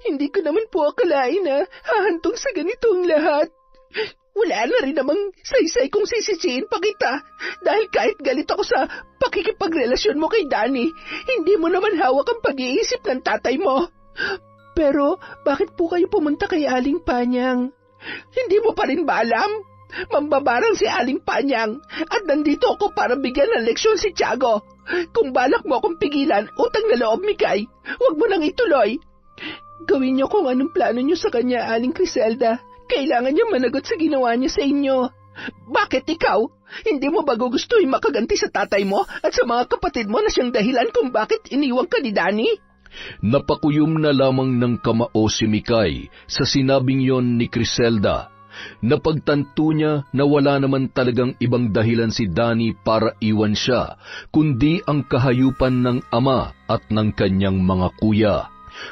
Hindi ko naman po akalain na hahantong sa ganitong lahat. Wala na rin namang saysay kung sisisiin pa kita. Dahil kahit galit ako sa pakikipagrelasyon mo kay Danny, hindi mo naman hawak ang pag-iisip ng tatay mo. Pero bakit po kayo pumunta kay Aling Panyang? Hindi mo pa rin ba alam? Mambabarang si Aling Panyang at nandito ako para bigyan ng leksyon si Tiago. Kung balak mo akong pigilan, utang na loob, Mikay, huwag mo nang ituloy. Gawin niyo kung anong plano niyo sa kanya, Aling Criselda. Kailangan niya managot sa ginawa niya sa inyo. Bakit ikaw? Hindi mo ba gugustuhin makaganti sa tatay mo at sa mga kapatid mo na siyang dahilan kung bakit iniwang ka ni Danny?
Napakuyom na lamang ng kamao si Mikay sa sinabing yon ni Criselda. Napagtanto niya na wala naman talagang ibang dahilan si Danny para iwan siya, kundi ang kahayupan ng ama at ng kanyang mga kuya.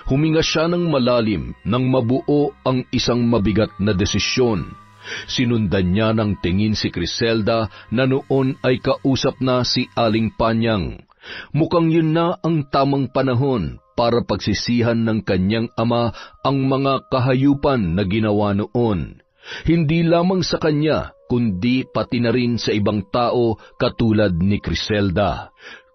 Huminga siya ng malalim nang mabuo ang isang mabigat na desisyon. Sinundan niya ng tingin si Criselda na noon ay kausap na si Aling Panyang. Mukhang yun na ang tamang panahon para pagsisihan ng kanyang ama ang mga kahayupan na ginawa noon. Hindi lamang sa kanya, kundi pati na rin sa ibang tao katulad ni Criselda.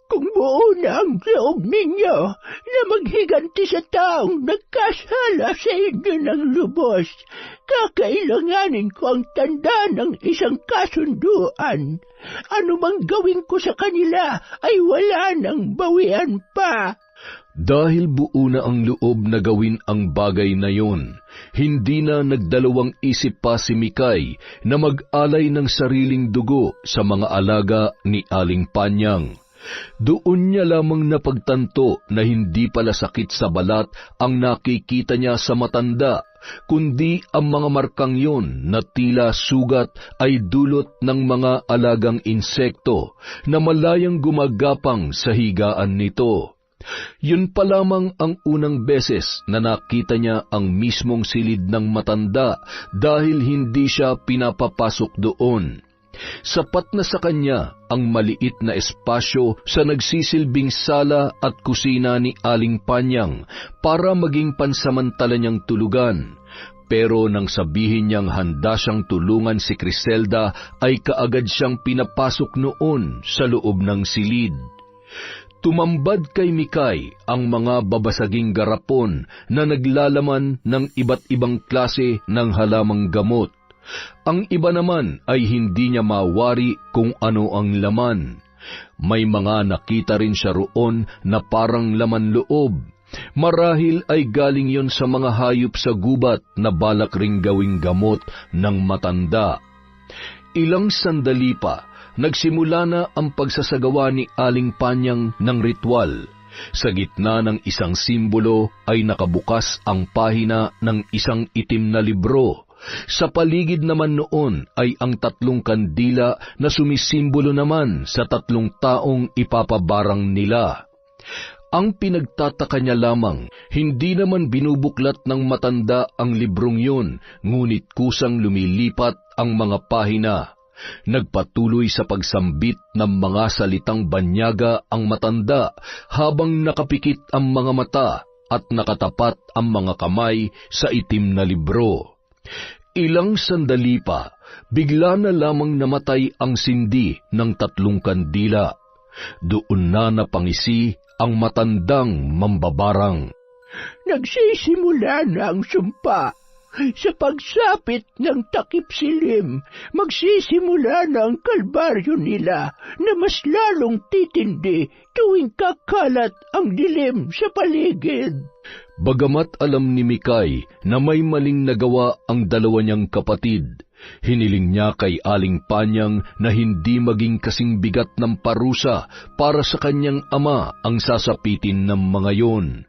Kung buo na ang loob ninyo na maghiganti sa taong nagkasala sa inyo ng lubos, kakailanganin ko ang tanda ng isang kasunduan. Ano mang gawin ko sa kanila ay wala nang bawian pa.
Dahil buo na ang loob na gawin ang bagay na yon, hindi na nagdalawang isip pa si Mikay na mag-alay ng sariling dugo sa mga alaga ni Aling Panyang. Doon niya lamang napagtanto na hindi pala sakit sa balat ang nakikita niya sa matanda, kundi ang mga markang yon na tila sugat ay dulot ng mga alagang insekto na malayang gumagapang sa higaan nito. Yun pa lamang ang unang beses na nakita niya ang mismong silid ng matanda dahil hindi siya pinapapasok doon. Sapat na sa kanya ang maliit na espasyo sa nagsisilbing sala at kusina ni Aling Panyang para maging pansamantala niyang tulugan. Pero nang sabihin niyang handa siyang tulungan si Criselda ay kaagad siyang pinapasok noon sa loob ng silid. Tumambad kay Mikay ang mga babasaging garapon na naglalaman ng iba't ibang klase ng halamang gamot. Ang iba naman ay hindi niya mawari kung ano ang laman. May mga nakita rin siya roon na parang laman loob. Marahil ay galing yon sa mga hayop sa gubat na balak ring gawing gamot ng matanda. Ilang sandali pa, nagsimula na ang pagsasagawa ni Aling Panyang ng ritual. Sa gitna ng isang simbolo ay nakabukas ang pahina ng isang itim na libro. Sa paligid naman noon ay ang 3 kandila na sumisimbolo naman sa 3 taong ipapabarang nila. Ang pinagtataka niya lamang, hindi naman binubuklat ng matanda ang librong yun, ngunit kusang lumilipat ang mga pahina. Nagpatuloy sa pagsambit ng mga salitang banyaga ang matanda habang nakapikit ang mga mata at nakatapat ang mga kamay sa itim na libro. Ilang sandali pa, bigla na lamang namatay ang sindi ng 3 kandila. Doon na napangisi ang matandang mambabarang.
Nagsisimula na ang sumpa. Sa pagsapit ng takip silim, magsisimula na ang kalbaryo nila na mas lalong titindi tuwing kakalat ang dilim sa paligid.
Bagamat alam ni Mikay na may maling nagawa ang 2 niyang kapatid, hiniling niya kay Aling Panyang na hindi maging kasing bigat ng parusa para sa kanyang ama ang sasapitin ng mga yon.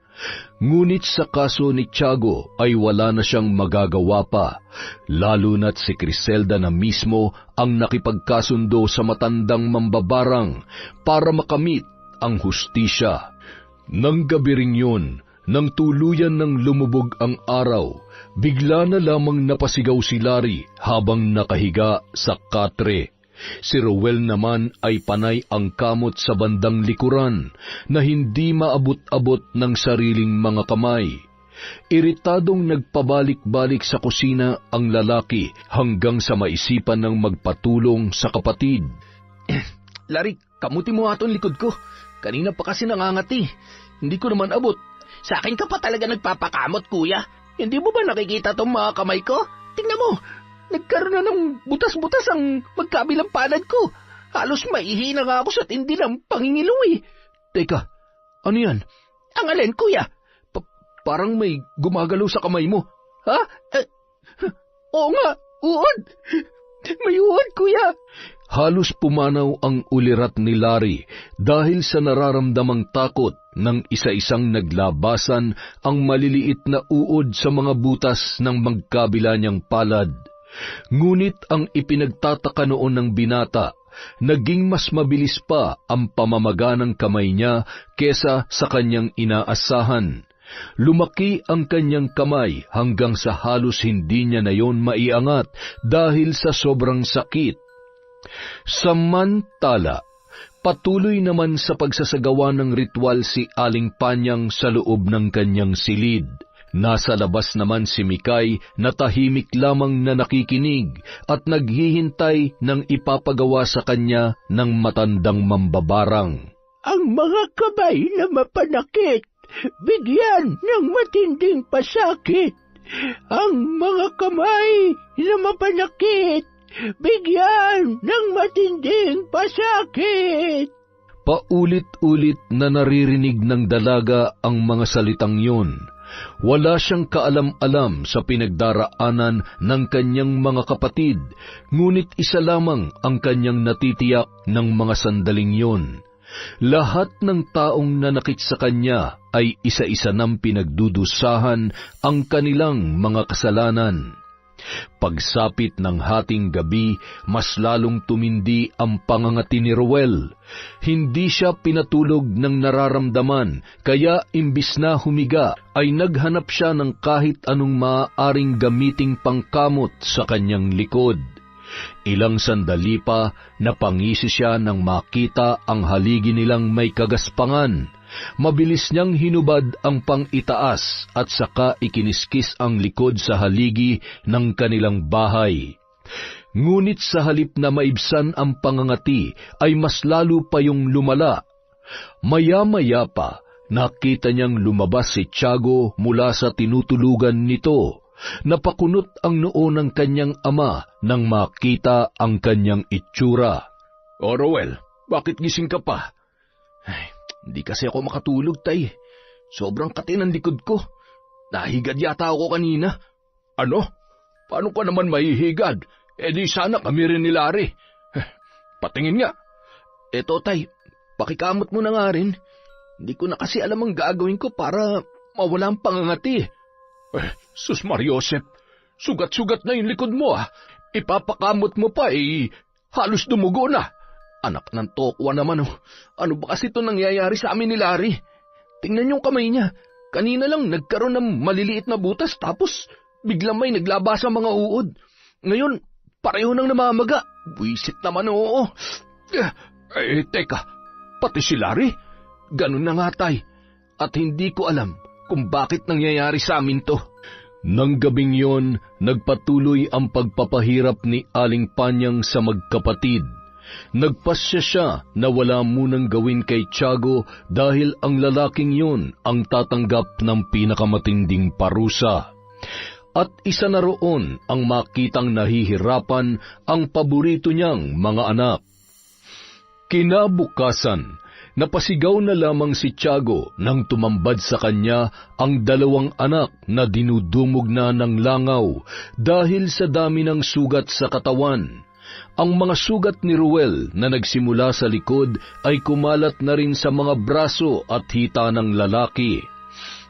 Ngunit sa kaso ni Tiago ay wala na siyang magagawa pa, lalo na't si Criselda na mismo ang nakipagkasundo sa matandang mambabarang para makamit ang hustisya. Nang gabi ring yun, nang tuluyan ng lumubog ang araw, bigla na lamang napasigaw si Larry habang nakahiga sa katre. Si Ruel naman ay panay ang kamot sa bandang likuran na hindi maabot-abot ng sariling mga kamay. Iritadong nagpabalik-balik sa kusina ang lalaki hanggang sa maisipan ng magpatulong sa kapatid.
Larry, kamuti mo aton likod ko. Kanina pa kasi nangangati. Hindi ko naman abot. Sa akin ka pa talaga nagpapakamot, kuya. Hindi mo ba nakikita tong mga kamay ko? Tingnan mo, nagkaroon na ng butas-butas ang magkabilang palad ko. Halos maihina nga ako sa tindi ng pangingilaw eh.
Teka, ano yan?
Ang alin, kuya?
Parang may gumagalaw sa kamay mo.
Ha? Oo nga, uod. May uod, kuya.
Halos pumanaw ang ulirat ni Larry dahil sa nararamdamang takot ng isa-isang naglabasan ang maliliit na uod sa mga butas ng magkabila niyang palad. Ngunit ang ipinagtataka noon ng binata, naging mas mabilis pa ang pamamaga ng kamay niya kesa sa kanyang inaasahan. Lumaki ang kanyang kamay hanggang sa halos hindi niya na yon maiangat dahil sa sobrang sakit. Samantala, patuloy naman sa pagsasagawa ng ritual si Aling Panyang sa loob ng kanyang silid. Nasa labas naman si Mikay na tahimik lamang na nakikinig at naghihintay ng ipapagawa sa kanya ng matandang mambabarang.
Ang mga kamay na mapanakit, bigyan ng matinding pasakit. Ang mga kamay na mapanakit, bigyan ng matinding pasakit.
Paulit-ulit na naririnig ng dalaga ang mga salitang yun. Wala siyang kaalam-alam sa pinagdaraanan ng kanyang mga kapatid, ngunit isa lamang ang kanyang natitiyak ng mga sandaling yun. Lahat ng taong nanakit sa kanya ay isa-isa nang pinagdudusahan ang kanilang mga kasalanan. Pagsapit ng hating gabi, mas lalong tumindi ang pangangati ni Ruel. Hindi siya pinatulog ng nararamdaman, kaya imbis na humiga, ay naghanap siya ng kahit anong maaaring gamiting pangkamot sa kanyang likod. Ilang sandali pa, napangisi siya nang makita ang haligi nilang may kagaspangan. Mabilis niyang hinubad ang pang-itaas at saka ikiniskis ang likod sa haligi ng kanilang bahay. Ngunit sa halip na maibsan ang pangangati, ay mas lalo pa yung lumala. Maya-maya pa, nakita niyang lumabas si Tiago mula sa tinutulugan nito. Napakunot ang noo ng kanyang ama nang makita ang kanyang itsura.
O Ruel, bakit gising ka pa?
Ay, hindi kasi ako makatulog, tay. Sobrang kati ng likod ko. Nahigad yata ako kanina.
Ano? Paano ka naman mahihigad? Di sana kami rin ni Larry. Patingin nga.
Eto, tay, pakikamot mo na nga rin. Hindi ko na kasi alam ang gagawin ko para mawala ang pangangati.
Sus Mariosep, sugat-sugat na yung likod mo . Ipapakamot mo pa halos dumugo na.
Anak ng tokwa naman . Ano ba kasi ito nangyayari sa amin ni Larry? Tingnan yung kamay niya. Kanina lang nagkaroon ng maliliit na butas tapos biglang may naglabas ang mga uod. Ngayon, pareho nang namamaga. Buisit naman oo.
Teka, pati si Larry?
Ganun na nga tay. At hindi ko alam kung bakit nangyayari sa amin to.
Nang gabing yon, nagpatuloy ang pagpapahirap ni Aling Panyang sa magkapatid. Nagpasya siya na wala munang gawin kay Tiago dahil ang lalaking yun ang tatanggap ng pinakamatinding parusa. At isa na roon ang makitang nahihirapan ang paborito niyang mga anak. Kinabukasan, napasigaw na lamang si Tiago nang tumambad sa kanya ang dalawang anak na dinudumog na ng langaw dahil sa dami ng sugat sa katawan. Ang mga sugat ni Ruel na nagsimula sa likod ay kumalat na rin sa mga braso at hita ng lalaki.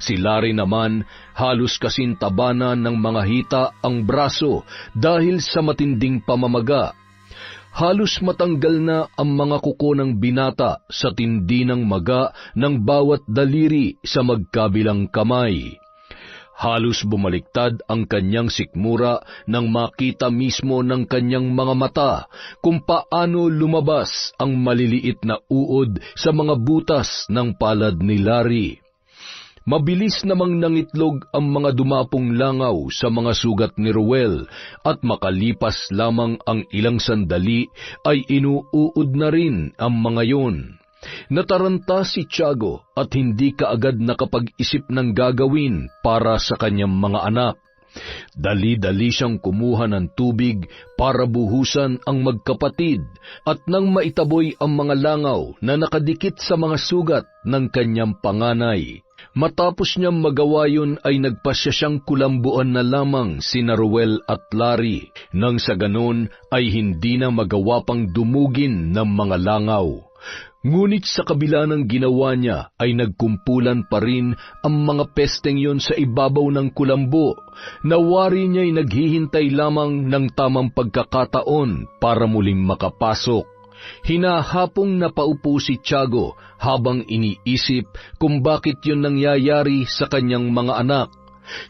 Si Larry naman, halos kasintabanan ng mga hita ang braso dahil sa matinding pamamaga. Halos matanggal na ang mga kuko ng binata sa tindi ng maga ng bawat daliri sa magkabilang kamay. Halos bumaliktad ang kanyang sikmura nang makita mismo ng kanyang mga mata kung paano lumabas ang maliliit na uod sa mga butas ng palad ni Larry. Mabilis namang nangitlog ang mga dumapong langaw sa mga sugat ni Ruel at makalipas lamang ang ilang sandali ay inuuod na rin ang mga yon. Nataranta si Tiago at hindi kaagad nakapag-isip ng gagawin para sa kanyang mga anak. Dali-dali siyang kumuha ng tubig para buhusan ang magkapatid at nang maitaboy ang mga langaw na nakadikit sa mga sugat ng kanyang panganay. Matapos niyang magawa yun ay nagpasya siyang kulambuan na lamang sina Ruel at Larry, nang sa ganon ay hindi na magawa pang dumugin ng mga langaw. Ngunit sa kabila ng ginawa niya ay nagkumpulan pa rin ang mga pesteng yon sa ibabaw ng kulambo. Nawari niya'y naghihintay lamang ng tamang pagkakataon para muling makapasok. Hinahapong napaupo si Tiago habang iniisip kung bakit yun nangyayari sa kanyang mga anak.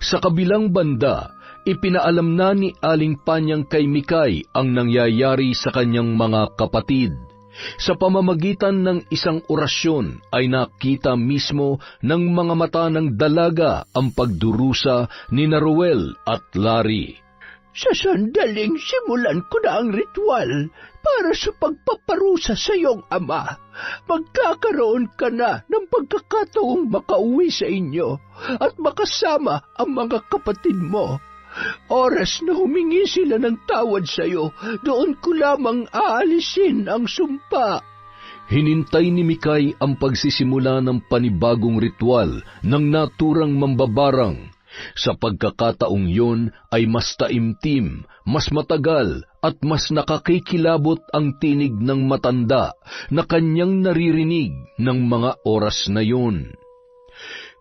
Sa kabilang banda, ipinaalam na ni Aling Panyang kay Mikay ang nangyayari sa kanyang mga kapatid. Sa pamamagitan ng isang orasyon ay nakita mismo ng mga mata ng dalaga ang pagdurusa ni Ruel at Larry.
Sa sandaling simulan ko na ang ritual para sa pagpaparusa sa iyong ama, magkakaroon ka na ng pagkakataong makauwi sa inyo at makasama ang mga kapatid mo. Oras na humingi sila ng tawad sa iyo, doon ko lamang aalisin ang sumpa.
Hinintay ni Mikay ang pagsisimula ng panibagong ritual ng naturang mambabarang. Sa pagkakataong yun ay mas taimtim, mas matagal at mas nakakikilabot ang tinig ng matanda na kanyang naririnig ng mga oras na yun.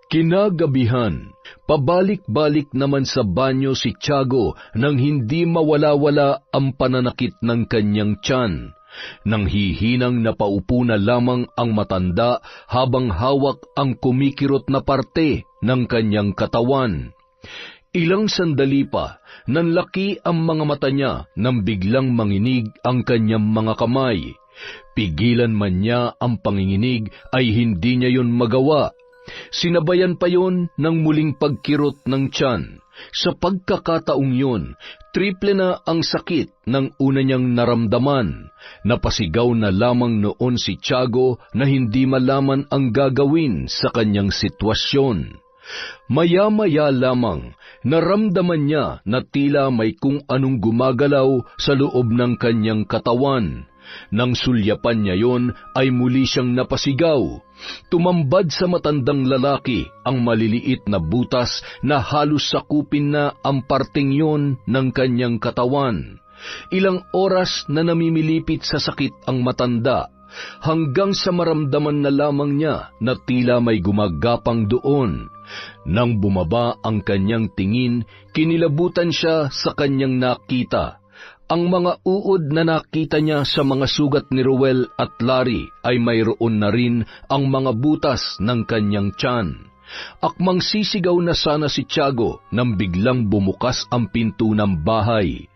Kinagabihan, pabalik-balik naman sa banyo si Tiago nang hindi mawala-wala ang pananakit ng kanyang tiyan. Nang hihinang napaupo na lamang ang matanda habang hawak ang kumikirot na parte ng kanyang katawan. Ilang sandali pa, nanlaki ang mga mata niya nang biglang manginig ang kanyang mga kamay. Pigilan man niya ang panginginig ay hindi niya yun magawa. Sinabayan pa yon ng muling pagkirot ng tiyan. Sa pagkakataong yun, triple na ang sakit ng una niyang naramdaman. Napasigaw na lamang noon si Tiago na hindi malaman ang gagawin sa kanyang sitwasyon. Maya-maya lamang, naramdaman niya na tila may kung anong gumagalaw sa loob ng kanyang katawan. Nang sulyapan niya yon ay muli siyang napasigaw. Tumambad sa matandang lalaki ang maliliit na butas na halos sakupin na ang parteng yon ng kanyang katawan. Ilang oras na namimilipit sa sakit ang matanda, hanggang sa maramdaman na lamang niya na tila may gumagapang doon. Nang bumaba ang kanyang tingin, kinilabutan siya sa kanyang nakita. Ang mga uod na nakita niya sa mga sugat ni Ruel at Larry ay mayroon na rin ang mga butas ng kanyang tiyan. Akmang sisigaw na sana si Tiago nang biglang bumukas ang pinto ng bahay.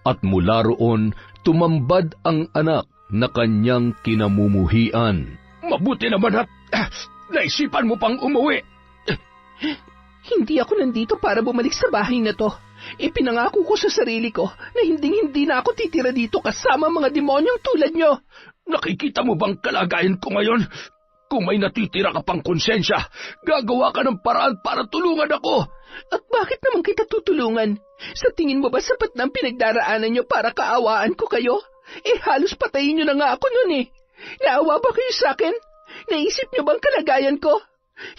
At mula roon, tumambad ang anak na kanyang kinamumuhian.
Mabuti naman at naisipan mo pang umuwi.
Hindi ako nandito para bumalik sa bahay na to. Ipinangako ko sa sarili ko na hindi na ako titira dito kasama mga demonyong tulad nyo.
Nakikita mo bang kalagayan ko ngayon? Kung may natitira ka pang konsensya, gagawa ka ng paraan para tulungan ako.
At bakit naman kita tutulungan? Sa tingin mo ba sapat na ang pinagdaraanan nyo para kaawaan ko kayo? Halos patayin nyo na nga ako nun eh. Naawa ba kayo sa akin? Naisip nyo bang kalagayan ko?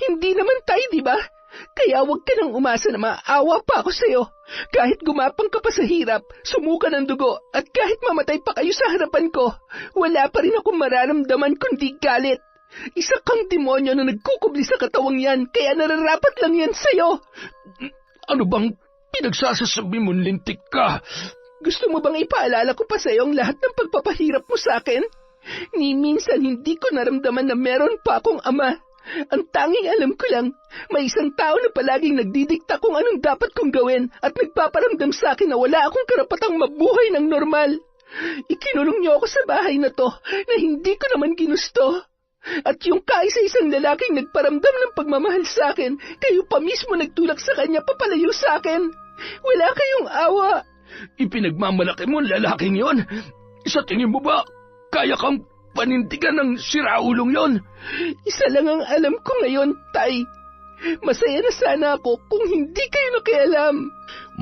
Hindi naman tayo, di ba? Kaya huwag ka nang umasa na maawa pa ako sa'yo. Kahit gumapang ka pa sa hirap, sumuka ng dugo, at kahit mamatay pa kayo sa harapan ko, wala pa rin akong mararamdaman kundi galit. Isa kang demonyo na nagkukubli sa katawang yan, kaya nararapat lang yan sa'yo.
Ano bang pinagsasasabi mo, lintik ka?
Gusto mo bang ipaalala ko pa sa'yo ang lahat ng pagpapahirap mo sa akin? Ni minsan hindi ko naramdaman na meron pa akong ama. Ang tanging alam ko lang, may isang tao na palaging nagdidikta kung anong dapat kong gawin at nagpaparamdam sa akin na wala akong karapatang mabuhay ng normal. Ikinulong niyo ako sa bahay na to na hindi ko naman ginusto. At yung kaisa-isang lalaking nagparamdam ng pagmamahal sa akin, kayo pa mismo nagtulak sa kanya papalayo sa akin. Wala kayong awa.
Ipinagmamalaki mo ang lalaking yon. Sa tingin mo ba, kaya kang panindigan ng siraulong yon?
Isa lang ang alam ko ngayon, Tay. Masaya na sana ako kung hindi kayo nakialam.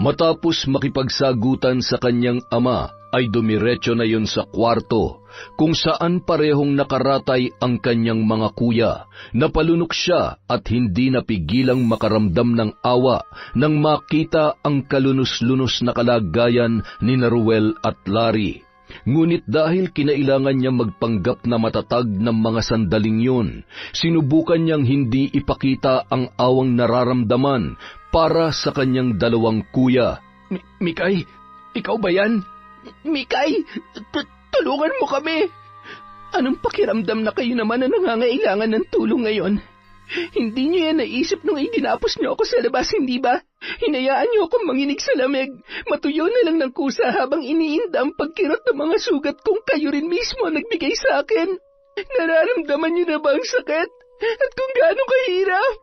Matapos makipagsagutan sa kanyang ama, ay dumiretso na yon sa kwarto, kung saan parehong nakaratay ang kanyang mga kuya. Napalunok siya at hindi napigilang makaramdam ng awa nang makita ang kalunos-lunos na kalagayan ni Ruel at Larry. Ngunit dahil kinailangan niya magpanggap na matatag ng mga sandaling yun, sinubukan niyang hindi ipakita ang awang nararamdaman para sa kanyang dalawang kuya.
Mikay, ikaw ba yan?
Mikay, tulungan mo kami. Anong pakiramdam na kayo naman na nangangailangan ng tulong ngayon? Hindi niyo yan naisip nung iginapos niyo ako sa labas, hindi ba? Hinayaan niyo akong manginig sa lamig. Matuyo na lang ng kusa habang iniinda ang pagkirot ng mga sugat kung kayo rin mismo ang nagbigay sa akin. Nararamdaman niyo na ba ang sakit? At kung gaano kahirap?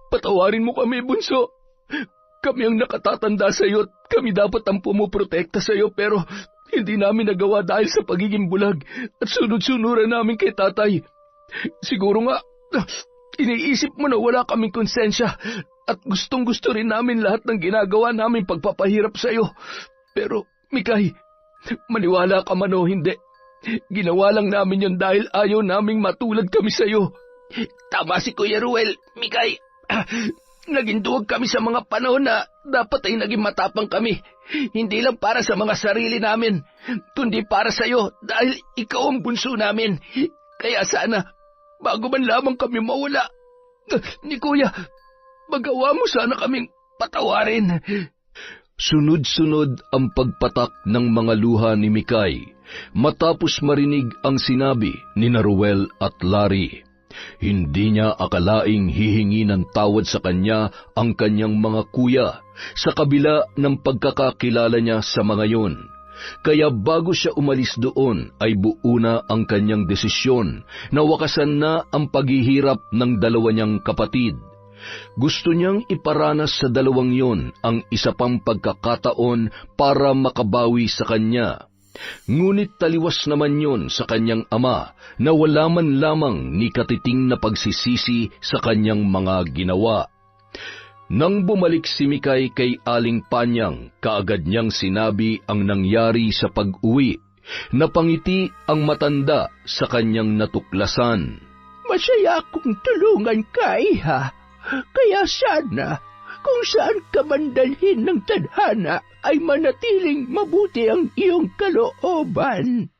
Patawarin mo kami, bunso. Kami ang nakatatanda sa iyo at kami dapat ang pumuprotekta sa iyo, pero hindi namin nagawa dahil sa pagiging bulag at sunod-sunuran namin kay tatay. Siguro nga, iniisip mo na wala kaming konsensya at gustong-gusto rin namin lahat ng ginagawa namin pagpapahirap sa iyo. Pero, Mikay, maniwala ka man o hindi, ginawa lang namin yon dahil ayaw naming matulad kami sa iyo.
Tama si Kuya Ruel, Mikay. Naging duwag kami sa mga panahon na dapat ay naging matapang kami. Hindi lang para sa mga sarili namin, kundi para sa iyo dahil ikaw ang bunso namin. Kaya sana, bago man lamang kami mawala ni Kuya, magawa mo sana kaming patawarin.
Sunod-sunod ang pagpatak ng mga luha ni Mikay matapos marinig ang sinabi ni Ruel at Larry. Hindi niya akalaing hihingi ng tawad sa kanya ang kanyang mga kuya sa kabila ng pagkakakilala niya sa mga yun. Kaya bago siya umalis doon ay buo na ang kanyang desisyon na wakasan na ang paghihirap ng dalawa niyang kapatid. Gusto niyang iparanas sa dalawang yon ang isa pang pagkakataon para makabawi sa kanya. Ngunit taliwas naman yon sa kanyang ama na wala man lamang ni katiting na pagsisisi sa kanyang mga ginawa. Nang bumalik si Mikay kay Aling Panyang, kaagad niyang sinabi ang nangyari sa pag-uwi. Napangiti ang matanda sa kanyang natuklasan.
Masaya akong tulungan ka, iha. Kaya sana, kung saan ka man dalhin ng tadhana, ay manatiling mabuti ang iyong kalooban.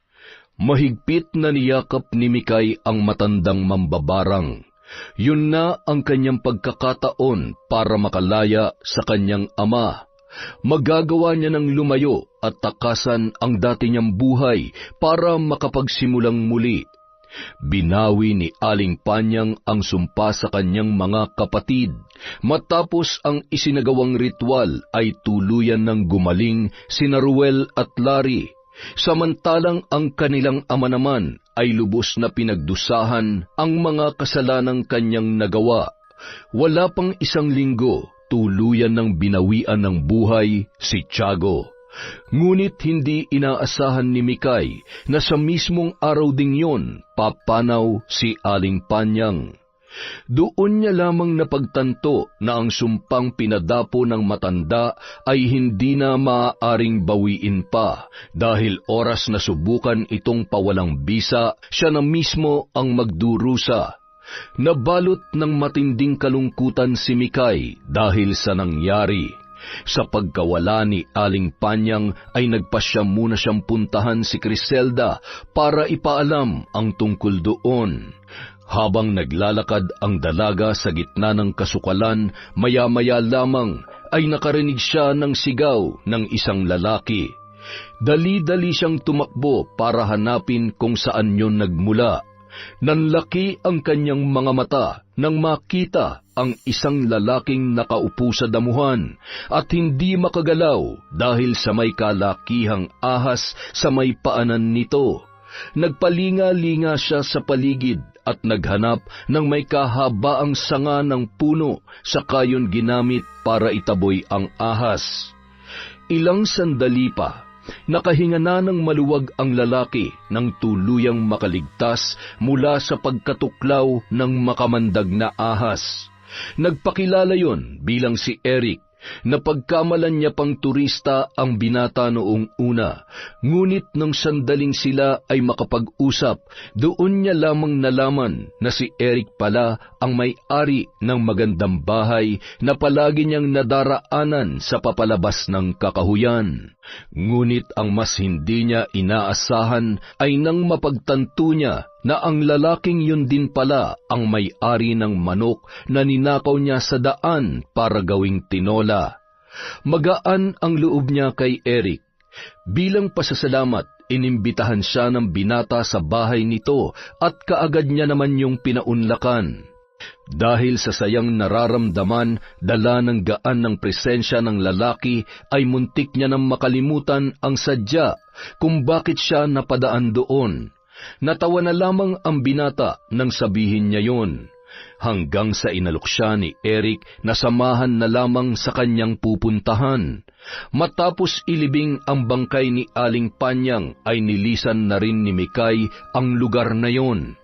Mahigpit na niyakap ni Mikay ang matandang mambabarang. Yun na ang kanyang pagkakataon para makalaya sa kanyang ama. Magagawa niya ng lumayo at takasan ang dati niyang buhay para makapagsimulang muli. Binawi ni Aling Panyang ang sumpa sa kanyang mga kapatid. Matapos ang isinagawang ritual ay tuluyan ng gumaling sina Ruel at Larry. Samantalang ang kanilang ama naman ay lubos na pinagdusahan ang mga kasalanang kanyang nagawa. Wala pang isang linggo, tuluyan ng binawian ng buhay si Tiago. Ngunit hindi inaasahan ni Mikay na sa mismong araw ding yon, papanaw si Aling Panyang. Doon niya lamang napagtanto na ang sumpang pinadapo ng matanda ay hindi na maaaring bawiin pa dahil oras na subukan itong pawalang bisa, siya na mismo ang magdurusa. Nabalot ng matinding kalungkutan si Mikay dahil sa nangyari. Sa pagkawala ni Aling Panyang ay nagpasya muna siyang puntahan si Criselda para ipaalam ang tungkol doon. Habang naglalakad ang dalaga sa gitna ng kasukalan, maya-maya lamang ay nakarinig siya ng sigaw ng isang lalaki. Dali-dali siyang tumakbo para hanapin kung saan yun nagmula. Nanlaki ang kanyang mga mata nang makita ang isang lalaking nakaupo sa damuhan at hindi makagalaw dahil sa may kalakihang ahas sa may paanan nito. Nagpalinga-linga siya sa paligid at naghanap ng may kahabaang sanga ng puno sa kayon ginamit para itaboy ang ahas. Ilang sandali pa, nakahinga na ng maluwag ang lalaki nang tuluyang makaligtas mula sa pagkatuklaw ng makamandag na ahas. Nagpakilala yon bilang si Eric, na pagkamalan niya pang turista ang binata noong una. Ngunit nang sandaling sila ay makapag-usap, doon niya lamang nalaman na si Eric pala ang may-ari ng magandang bahay na palagi niyang nadaraanan sa papalabas ng kakahuyan. Ngunit ang mas hindi niya inaasahan ay nang mapagtanto niya na ang lalaking yun din pala ang may-ari ng manok na ninakaw niya sa daan para gawing tinola. Magaan ang loob niya kay Eric. Bilang pasasalamat, inimbitahan siya ng binata sa bahay nito at kaagad niya naman yung pinaunlakan. Dahil sa sayang nararamdaman, dala ng gaan ng presensya ng lalaki, ay muntik niya nang makalimutan ang sadya kung bakit siya napadaan doon. Natawa na lamang ang binata nang sabihin niya yon, hanggang sa inalok siya ni Eric na samahan na lamang sa kanyang pupuntahan. Matapos ilibing ang bangkay ni Aling Panyang ay nilisan na rin ni Mikay ang lugar na yon.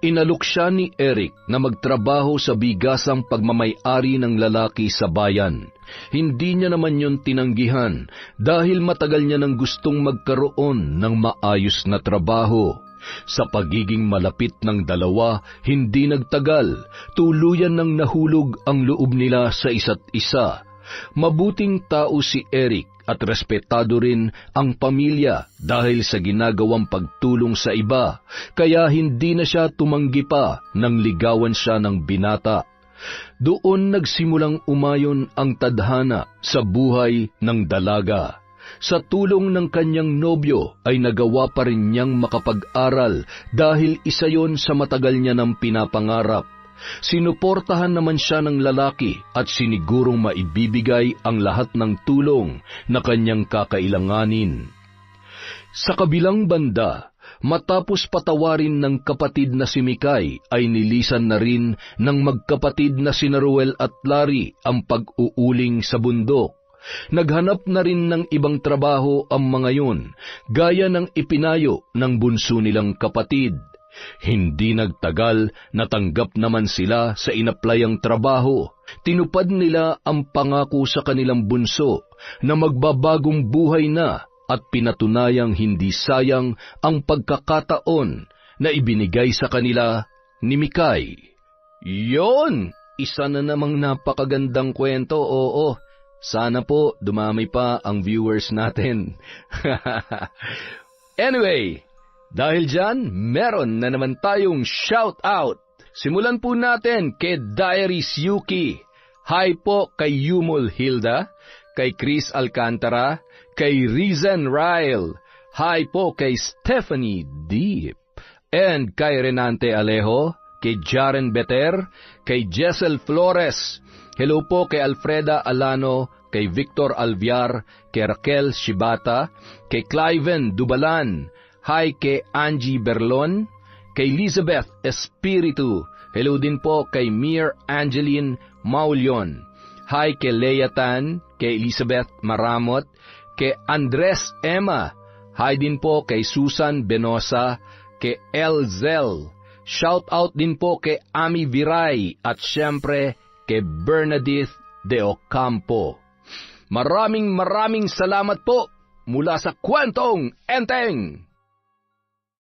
Inalok siya ni Eric na magtrabaho sa bigasang pagmamay-ari ng lalaki sa bayan. Hindi niya naman yun tinanggihan dahil matagal niya nang gustong magkaroon ng maayos na trabaho. Sa pagiging malapit ng dalawa, hindi nagtagal, tuluyan nang nahulog ang loob nila sa isa't isa. Mabuting tao si Eric at respetado rin ang pamilya dahil sa ginagawang pagtulong sa iba, kaya hindi na siya tumanggi pa nang ligawan siya ng binata. Doon nagsimulang umayon ang tadhana sa buhay ng dalaga. Sa tulong ng kanyang nobyo ay nagawa pa rin niyang makapag-aral dahil isa yon sa matagal niya ng pinapangarap. Sinuportahan naman siya ng lalaki at sinigurong maibibigay ang lahat ng tulong na kanyang kakailanganin. Sa kabilang banda, matapos patawarin ng kapatid na si Mikay, ay nilisan na rin ng magkapatid na si Ruel at Larry ang pag-uuling sa bundok. Naghanap na rin ng ibang trabaho ang mga yun, gaya ng ipinayo ng bunso nilang kapatid. Hindi nagtagal, natanggap naman sila sa inaplayang trabaho. Tinupad nila ang pangako sa kanilang bunso na magbabagong buhay na at pinatunayang hindi sayang ang pagkakataon na ibinigay sa kanila ni Mikay. Yon! Isa na namang napakagandang kwento, oo. Sana po dumami pa ang viewers natin. Anyway, dahil dyan, meron na naman tayong shout out. Simulan po natin kay Diaries Yuki. Hi po kay Yumol Hilda, kay Chris Alcantara, kay Rizen Ryle. Hi po kay Stephanie Deep. And kay Renante Alejo, kay Jaren Beter, kay Jessel Flores. Hello po kay Alfreda Alano, kay Victor Alviar, kay Raquel Shibata, kay Cliven Dubalan. Hi kay Angie Berlon, kay Elizabeth Espiritu. Hello din po kay Mir Angeline Maulion. Hi kay Leia Tan, kay Elizabeth Maramot, kay Andres Emma. Hi din po kay Susan Benosa, kay Elzel. Shout out din po kay Ami Viray at syempre kay Bernadette de Ocampo. Maraming salamat po mula sa Kwentong Enteng!